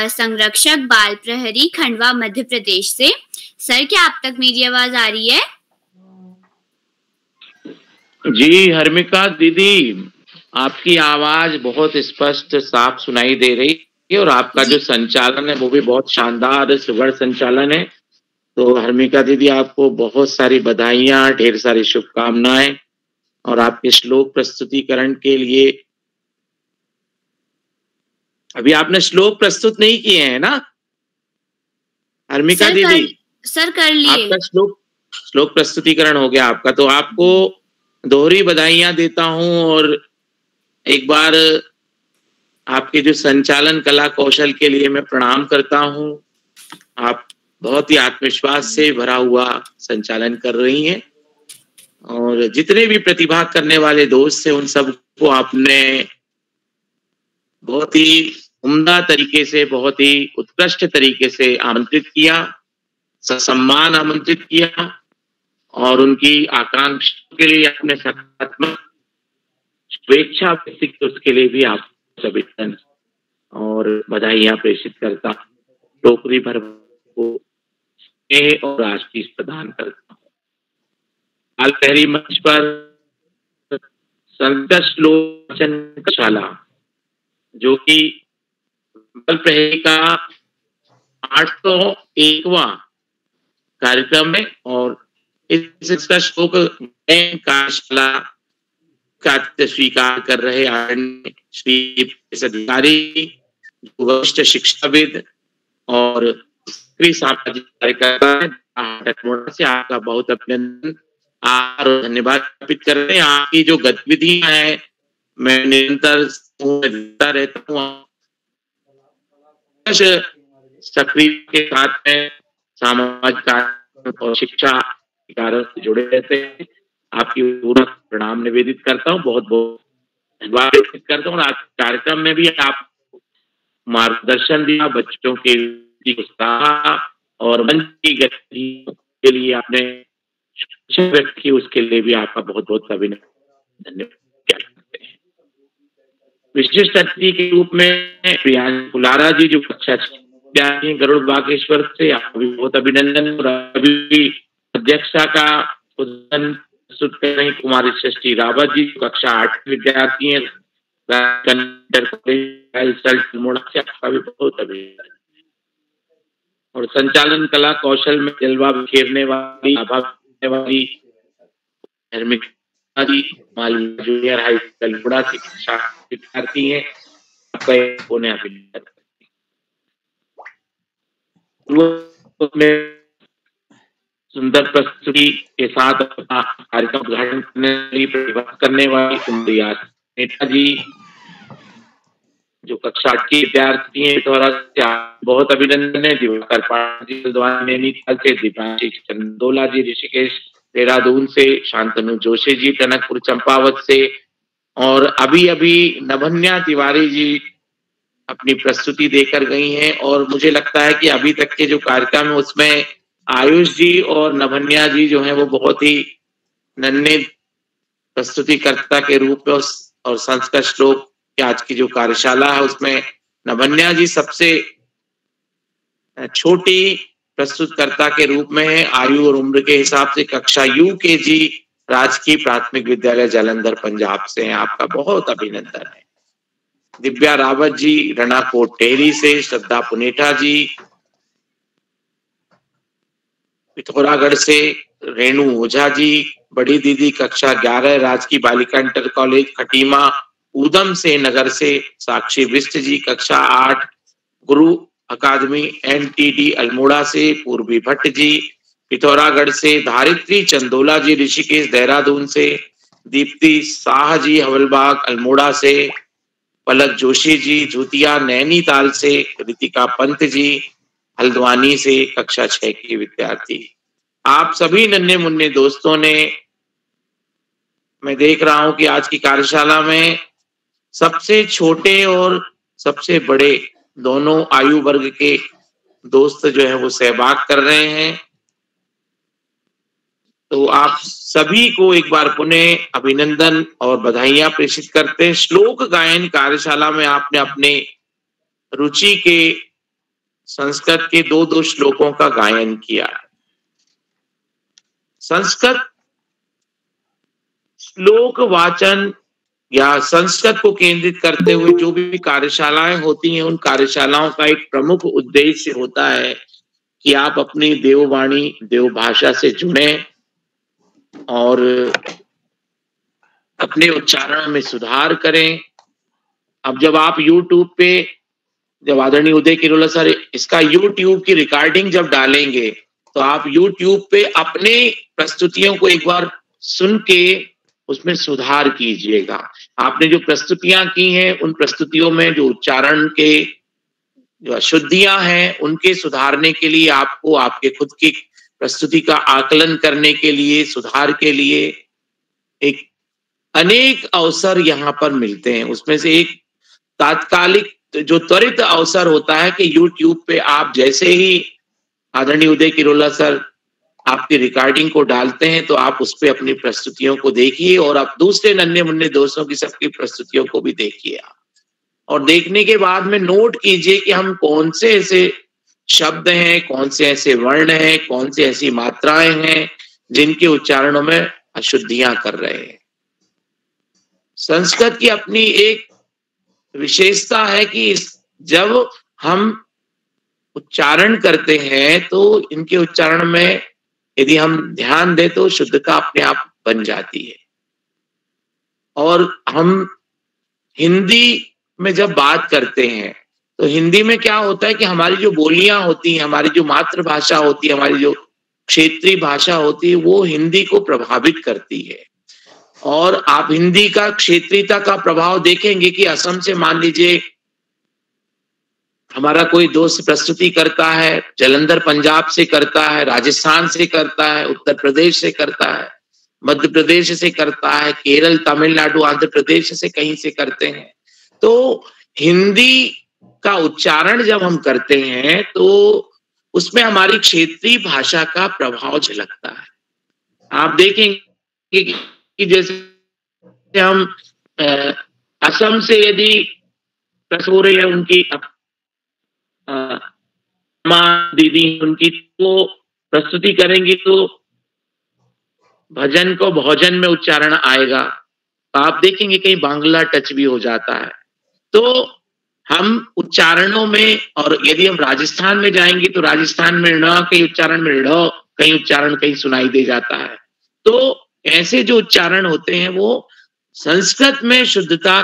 [SPEAKER 2] संरक्षक बाल प्रहरी खंडवा मध्य प्रदेश से। सर, क्या आप तक मेरी आवाज आ रही है?
[SPEAKER 12] जी हर्मिका दीदी, आपकी आवाज बहुत स्पष्ट साफ सुनाई दे रही है और आपका जो संचालन है वो भी बहुत शानदार सुघड़ संचालन है। तो हर्मिका दीदी, आपको बहुत सारी बधाइयां, ढेर सारी शुभकामनाएं। और आपके श्लोक प्रस्तुतिकरण के लिए अभी आपने श्लोक प्रस्तुत नहीं किए हैं ना हर्मिका दीदी?
[SPEAKER 2] सर कर लिए।
[SPEAKER 12] आपका श्लोक प्रस्तुतिकरण हो गया आपका, तो आपको दोहरी बधाइयां देता हूं और एक बार आपके जो संचालन कला कौशल के लिए मैं प्रणाम करता हूं। आप बहुत ही आत्मविश्वास से भरा हुआ संचालन कर रही हैं और जितने भी प्रतिभा करने वाले दोस्त थे उन सबको आपने बहुत ही उम्दा तरीके से, बहुत ही उत्कृष्ट तरीके से आमंत्रित किया, सम्मान आमंत्रित किया और उनकी आकांक्षा के लिए अपने सकारात्मक शुभेच्छा व्यक्त की, उसके लिए भी आप सभी और बधाइयां प्रेषित करता, टोकरी भर को स्नेह और आशीष प्रदान करता हूँ। बाल प्रहरी मंच पर संस्कृत श्लोक वाचन शाला, जो कि बाल प्रहरी का 801वां कार्यक्रम है और इसका श्लोक कार्यशाला का स्वीकार कर रहे आदरणीय श्री अधिकारी, वरिष्ठ शिक्षाविद और सामाजिक कार्यकर्ता से आपका बहुत अभिनंदन और धन्यवाद अर्पित कर रहे हैं। आपकी जो गतिविधियां हैं मैं निरंतर रहता हूँ, सक्रिय के साथ में सामाजिक कार्य और शिक्षा कार्य से जुड़े रहते हैं। आपकी पूर्ण प्रणाम निवेदित करता हूँ। बहुत बहुत धन्यवाद व्यक्त करता हूँ। आज कार्यक्रम में भी आप मार्गदर्शन दिया, बच्चों के उत्साह और मन की गति के लिए आपने व्यक्त की, उसके लिए भी आपका बहुत बहुत अभिनंदन धन्यवाद करते हैं। विशिष्ट अतिथि के रूप में प्रियांशी फुलारा जी जो कक्षा विद्यार्थी गरुड़ बागेश्वर से, आपको भी बहुत अभिनंदन। और अभी अध्यक्षा का उद्घाटन प्रस्तुत कर रही कुमारी सृष्टि रावत जी कक्षा 8 विद्यार्थी हैं, आपका भी बहुत अभिनंदन। और संचालन कला कौशल में जलवा बिखेरने वाली Harmika ji Malviya junior high school Almora से कक्षा विद्यार्थी हैं, आपका उन्हें अभिनंदन। सुंदर प्रस्तुति के साथ अपना कार्यक्रम उद्घाटन करने वाली कुमारी नेता जी जो कक्षा 8 की विद्यार्थी हैं, बहुत अभिनंदन है। दिवाकर पाटिल नैनीताल से, दीपांशी चंदोला जी ऋषिकेश देहरादून से, शांतनु जोशी जी टनकपुर चंपावत से, और अभी अभी नभन्या तिवारी जी अपनी प्रस्तुति देकर गई हैं। और मुझे लगता है कि अभी तक के जो कार्यक्रम है उसमें आयुष जी और नभन्या जी जो हैं वो बहुत ही नन्हे प्रस्तुतिकर्ता के रूप में और संस्कृत श्लोक की आज की जो कार्यशाला है उसमें नभन्या जी सबसे छोटी प्रस्तुतकर्ता के रूप में है। आयु और उम्र के हिसाब से कक्षा UKG राजकीय प्राथमिक विद्यालय जालंधर पंजाब से हैं, आपका बहुत अभिनंदन है। दिव्या रावत जी रणाकोट टेहरी से, श्रद्धा पुनेठा जी पिथौरागढ़ से, रेणु ओझा जी बड़ी दीदी कक्षा 11 राजकीय बालिका इंटर कॉलेज खटीमा ऊधम से नगर से, साक्षी बिष्ट जी कक्षा 8 गुरु अकादमी NTD अल्मोड़ा से, पूर्वी भट्ट जी पिथौरागढ़ से, धारित्री चंदोला जी ऋषिकेश देहरादून से, दीप्ति शाह जी हवलबाग अल्मोड़ा से, पलक जोशी जी झूतिया नैनीताल से, रितिका पंत जी हल्द्वानी से कक्षा 6 की विद्यार्थी। आप सभी नन्हे मुन्ने दोस्तों ने, मैं देख रहा हूं कि आज की कार्यशाला में सबसे छोटे और सबसे बड़े दोनों आयु वर्ग के दोस्त जो है वो सहभाग कर रहे हैं। तो आप सभी को एक बार पुनः अभिनंदन और बधाइयां प्रेषित करते हैं। श्लोक गायन कार्यशाला में आपने अपने रुचि के संस्कृत के 2 श्लोकों का गायन किया। संस्कृत श्लोक वाचन या संस्कृत को केंद्रित करते हुए जो भी कार्यशालाएं होती हैं, उन कार्यशालाओं का एक प्रमुख उद्देश्य होता है कि आप अपनी देववाणी देव भाषा से जुड़े और अपने उच्चारण में सुधार करें। अब जब आप YouTube पे, जब आदरणीय उदय किरोला सर इसका YouTube की रिकॉर्डिंग जब डालेंगे तो आप YouTube पे अपने प्रस्तुतियों को एक बार सुन के उसमें सुधार कीजिएगा। आपने जो प्रस्तुतियां की हैं उन प्रस्तुतियों में जो उच्चारण के जो अशुद्धियां हैं उनके सुधारने के लिए आपको आपके खुद की प्रस्तुति का आकलन करने के लिए, सुधार के लिए एक अनेक अवसर यहाँ पर मिलते हैं। उसमें से एक तात्कालिक जो त्वरित अवसर होता है कि YouTube पे आप जैसे ही आदरणीय उदय किरोला सर आपकी रिकॉर्डिंग को डालते हैं तो आप उस पे अपनी प्रस्तुतियों को देखिए और आप दूसरे नन्हे मुन्ने दोस्तों की सबकी प्रस्तुतियों को भी देखिए और देखने के बाद में नोट कीजिए कि हम कौन से ऐसे शब्द हैं, कौन से ऐसे वर्ण हैं, कौन से ऐसी मात्राएं हैं जिनके उच्चारणों में अशुद्धियां कर रहे हैं। संस्कृत की अपनी एक विशेषता है कि जब हम उच्चारण करते हैं तो इनके उच्चारण में यदि हम ध्यान दें तो शुद्धता अपने आप बन जाती है। और हम हिंदी में जब बात करते हैं तो हिंदी में क्या होता है कि हमारी जो बोलियां होती हैं, हमारी जो मातृभाषा होती है, हमारी जो क्षेत्रीय भाषा होती है, वो हिंदी को प्रभावित करती है। और आप हिंदी का क्षेत्रीयता का प्रभाव देखेंगे कि असम से मान लीजिए हमारा कोई दोस्त प्रस्तुति करता है, जालंधर पंजाब से करता है, राजस्थान से करता है, उत्तर प्रदेश से करता है, मध्य प्रदेश से करता है, केरल, तमिलनाडु, आंध्र प्रदेश से कहीं से करते हैं। तो हिंदी का उच्चारण जब हम करते हैं तो उसमें हमारी क्षेत्रीय भाषा का प्रभाव झलकता है। आप देखेंगे कि जैसे हम असम से यदि प्रस्तुत हो रही है उनकी माँ दीदी उनकी तो प्रस्तुति करेंगी तो भजन को भोजन में उच्चारण आएगा। आप देखेंगे कहीं बांग्ला टच भी हो जाता है। तो हम उच्चारणों में, और यदि हम राजस्थान में जाएंगे तो राजस्थान में ण कहीं उच्चारण में ढ़, कहीं उच्चारण कहीं सुनाई दे जाता है। तो ऐसे जो उच्चारण होते हैं वो संस्कृत में शुद्धता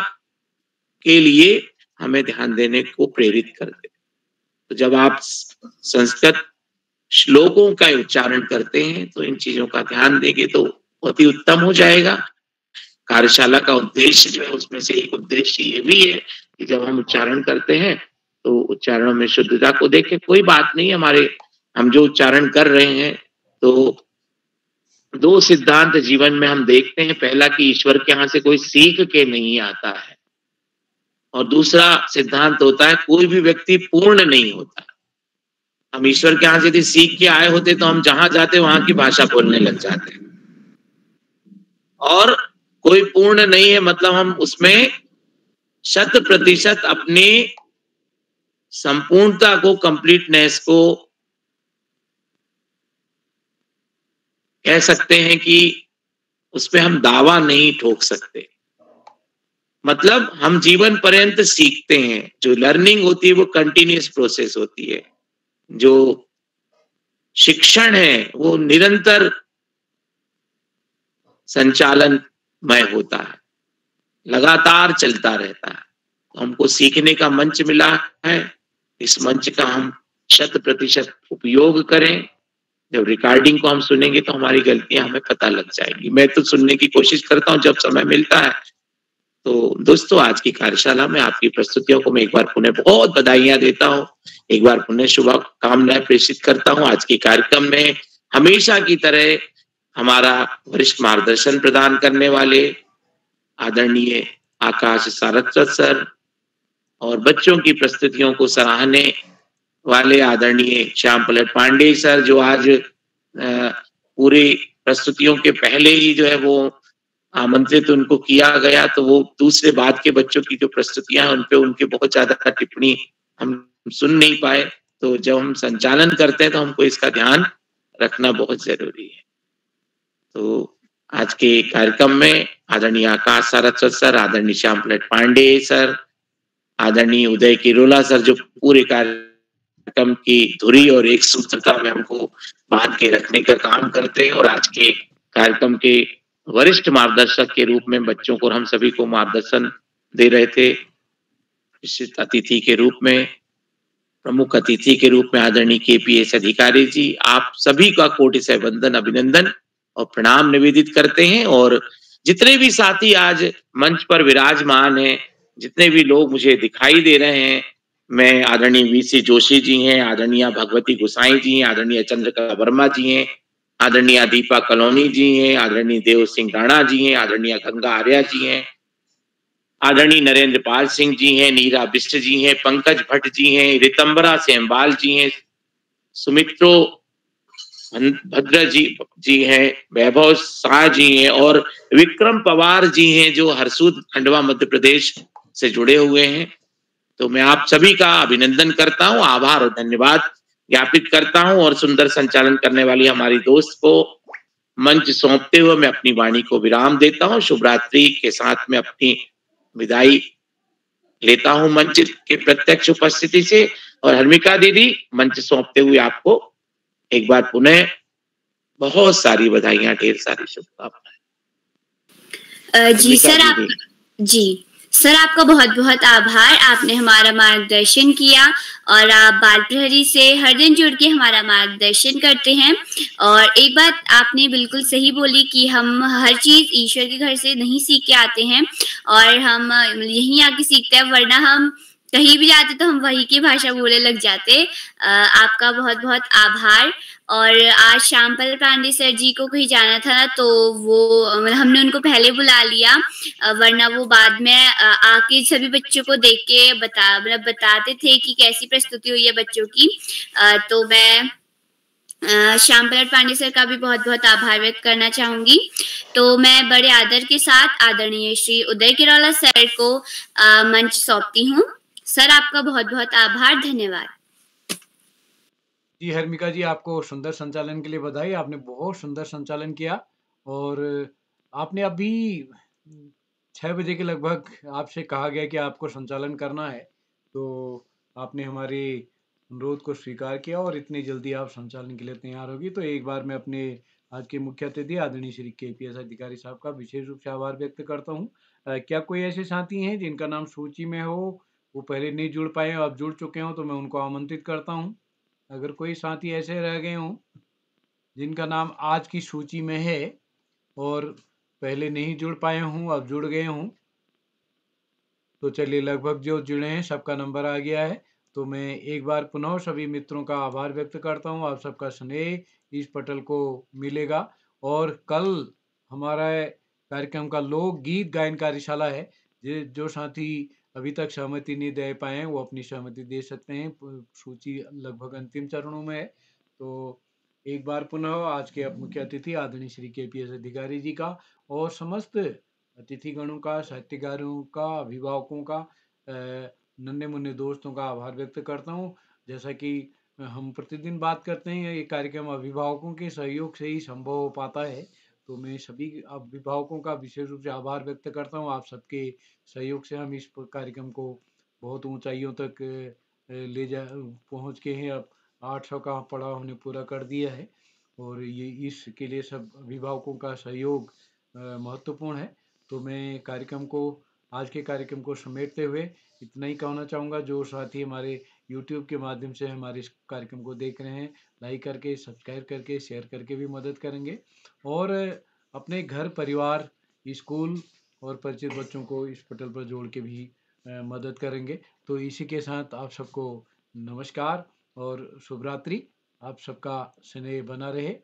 [SPEAKER 12] के लिए हमें ध्यान देने को प्रेरित करते हैं। तो जब आप संस्कृत श्लोकों का उच्चारण करते हैं तो इन चीजों का ध्यान देंगे तो बहुत ही उत्तम हो जाएगा। कार्यशाला का उद्देश्य जो है उसमें से एक उद्देश्य ये भी है कि जब हम उच्चारण करते हैं तो उच्चारणों में शुद्धता को देखें। कोई बात नहीं, हम जो उच्चारण कर रहे हैं तो दो सिद्धांत जीवन में हम देखते हैं। पहला कि ईश्वर के यहाँ से कोई सीख के नहीं आता है, और दूसरा सिद्धांत होता है कोई भी व्यक्ति पूर्ण नहीं होता। हम ईश्वर के यहाँ से यदि सीख के आए होते तो हम जहां जाते वहां की भाषा बोलने लग जाते, और कोई पूर्ण नहीं है मतलब हम उसमें 100% अपनी संपूर्णता को, कंप्लीटनेस को कह सकते हैं कि उसमें हम दावा नहीं ठोक सकते। मतलब हम जीवन पर्यंत सीखते हैं। जो लर्निंग होती है वो कंटिन्यूअस प्रोसेस होती है। जो शिक्षण है वो निरंतर संचालनमय होता है, लगातार चलता रहता है। तो हमको सीखने का मंच मिला है, इस मंच का हम 100% उपयोग करें। जब रिकॉर्डिंग को हम सुनेंगे तो हमारी गलतियां हमें पता लग जाएंगी। मैं तो सुनने की कोशिश करता हूं जब समय मिलता है। तो दोस्तों, आज की कार्यशाला में आपकी प्रस्तुतियों को मैं एक बार पुनः बहुत बधाइयां देता हूं, एक बार पुनः शुभकामनाएं प्रेषित करता हूं। आज के कार्यक्रम में हमेशा की तरह हमारा वरिष्ठ मार्गदर्शन प्रदान करने वाले आदरणीय आकाश सारस्वत सर, और बच्चों की प्रस्तुतियों को सराहने वाले आदरणीय श्याम पलट पांडे सर, जो आज पूरी प्रस्तुतियों के पहले ही जो है वो आमंत्रित उनको किया गया, तो वो दूसरे बाद के बच्चों की जो प्रस्तुतियां हैं उन पे उनके बहुत ज्यादा टिप्पणी हम सुन नहीं पाए। तो जब हम संचालन करते हैं तो हमको इसका ध्यान रखना बहुत जरूरी है। तो आज के कार्यक्रम में आदरणीय आकाश सारस्वत सर, आदरणीय श्याम पलट पांडे सर, आदरणीय उदय किरोला सर, जो पूरे कार्यक्रम की धुरी और एक सूत्रता में हमको बांध के रखने का काम करते हैं, और आज के कार्यक्रम के वरिष्ठ मार्गदर्शक के रूप में बच्चों को, हम सभी को मार्गदर्शन दे रहे थे। विशिष्ट अतिथि के रूप में, प्रमुख अतिथि के रूप में आदरणीय KPS अधिकारी जी, आप सभी का कोटि से वंदन, अभिनंदन और प्रणाम निवेदित करते हैं। और जितने भी साथी आज मंच पर विराजमान हैं, जितने भी लोग मुझे दिखाई दे रहे हैं, मैं आदरणीय VC जोशी जी हैं, आदरणीय भगवती गुसाई जी हैं, आदरणीय चंद्रकला वर्मा जी हैं, आदरणीय दीपा कलोनी जी हैं, आदरणीय देव सिंह राणा जी हैं, आदरणीय गंगा आर्या जी हैं, आदरणीय नरेंद्र पाल सिंह जी हैं, नीरा बिष्ट जी हैं, पंकज भट्ट जी हैं, रितंबरा सेमबाल जी हैं, सुमित्रो भद्र जी हैं, वैभव शाह जी हैं, और विक्रम पवार जी हैं जो हरसूद खंडवा मध्य प्रदेश से जुड़े हुए हैं। तो मैं आप सभी का अभिनंदन करता हूं, आभार और धन्यवाद ज्ञापित करता हूं, और सुंदर संचालन करने वाली हमारी दोस्त को मंच सौंपते हुए मैं अपनी वाणी को विराम देता हूं। शुभ रात्रि के साथ में अपनी विदाई लेता हूं मंच के प्रत्यक्ष उपस्थिति से। और हर्मिका दीदी, मंच सौंपते हुए आपको एक बार पुनः बहुत सारी बधाइयां, ढेर सारी शुभकामनाएं।
[SPEAKER 2] जी सर, आपका बहुत बहुत आभार। आपने हमारा मार्गदर्शन किया, और आप बाल प्रहरी से हर दिन जुड़ के हमारा मार्गदर्शन करते हैं। और एक बात आपने बिल्कुल सही बोली कि हम हर चीज़ ईश्वर के घर से नहीं सीख के आते हैं, और हम यहीं आके सीखते हैं, वरना हम कहीं भी जाते तो हम वही की भाषा बोलने लग जाते। आपका बहुत बहुत आभार। और आज श्यामपल पांडे सर जी को कहीं जाना था ना, तो वो मतलब हमने उनको पहले बुला लिया, वरना वो बाद में आके सभी बच्चों को देख के बताते थे कि कैसी प्रस्तुति हुई है बच्चों की। तो मैं श्यामपल पांडे सर का भी बहुत बहुत आभार व्यक्त करना चाहूंगी। तो मैं बड़े आदर के साथ आदरणीय श्री उदय किरोला सर को मंच सौंपती हूँ। सर, आपका बहुत बहुत आभार, धन्यवाद।
[SPEAKER 1] जी हर्मिका जी, आपको सुंदर संचालन के लिए बधाई। आपने बहुत सुंदर संचालन किया और आपने अभी 6 बजे के लगभग आपसे कहा गया कि आपको संचालन करना है, तो आपने हमारे अनुरोध को स्वीकार किया और इतनी जल्दी आप संचालन के लिए तैयार होगी। तो एक बार मैं अपने आज के मुख्य अतिथि आदरणीय श्री KPS अधिकारी साहब का विशेष रूप से आभार व्यक्त करता हूँ। क्या कोई ऐसे साथी हैं जिनका नाम सूची में हो, वो पहले नहीं जुड़ पाए हो, अब जुड़ चुके हो, तो मैं उनको आमंत्रित करता हूँ। अगर कोई साथी ऐसे रह गए हों जिनका नाम आज की सूची में है और पहले नहीं जुड़ पाए हों, अब जुड़ गए हों, तो चलिए लगभग जो जुड़े हैं सबका नंबर आ गया है। तो मैं एक बार पुनः सभी मित्रों का आभार व्यक्त करता हूं। आप सबका स्नेह इस पटल को मिलेगा और कल हमारा कार्यक्रम का लोक गीत गायन कार्यशाला है। जो साथी अभी तक सहमति नहीं दे पाए हैं वो अपनी सहमति दे सकते हैं। सूची लगभग अंतिम चरणों में है। तो एक बार पुनः आज के मुख्य अतिथि आदरणीय श्री KPS अधिकारी जी का और समस्त अतिथिगणों का, साहित्यकारों का, अभिभावकों का, नन्हे मुन्ने दोस्तों का आभार व्यक्त करता हूँ। जैसा कि हम प्रतिदिन बात करते हैं, ये कार्यक्रम अभिभावकों के सहयोग से ही संभव हो पाता है। तो मैं सभी अभिभावकों का विशेष रूप से आभार व्यक्त करता हूँ। आप सबके सहयोग से हम इस कार्यक्रम को बहुत ऊंचाइयों तक पहुँच के हैं। अब 800 का पड़ाव हमने पूरा कर दिया है और ये इसके लिए सब अभिभावकों का सहयोग महत्वपूर्ण है। तो मैं आज के कार्यक्रम को समेटते हुए इतना ही कहना चाहूँगा। जो साथी हमारे YouTube के माध्यम से हमारे इस कार्यक्रम को देख रहे हैं, लाइक करके, सब्सक्राइब करके, शेयर करके भी मदद करेंगे और अपने घर परिवार, स्कूल और परिचित बच्चों को इस पटल पर जोड़ के भी मदद करेंगे। तो इसी के साथ आप सबको नमस्कार और शुभ रात्रि। आप सबका स्नेह बना रहे।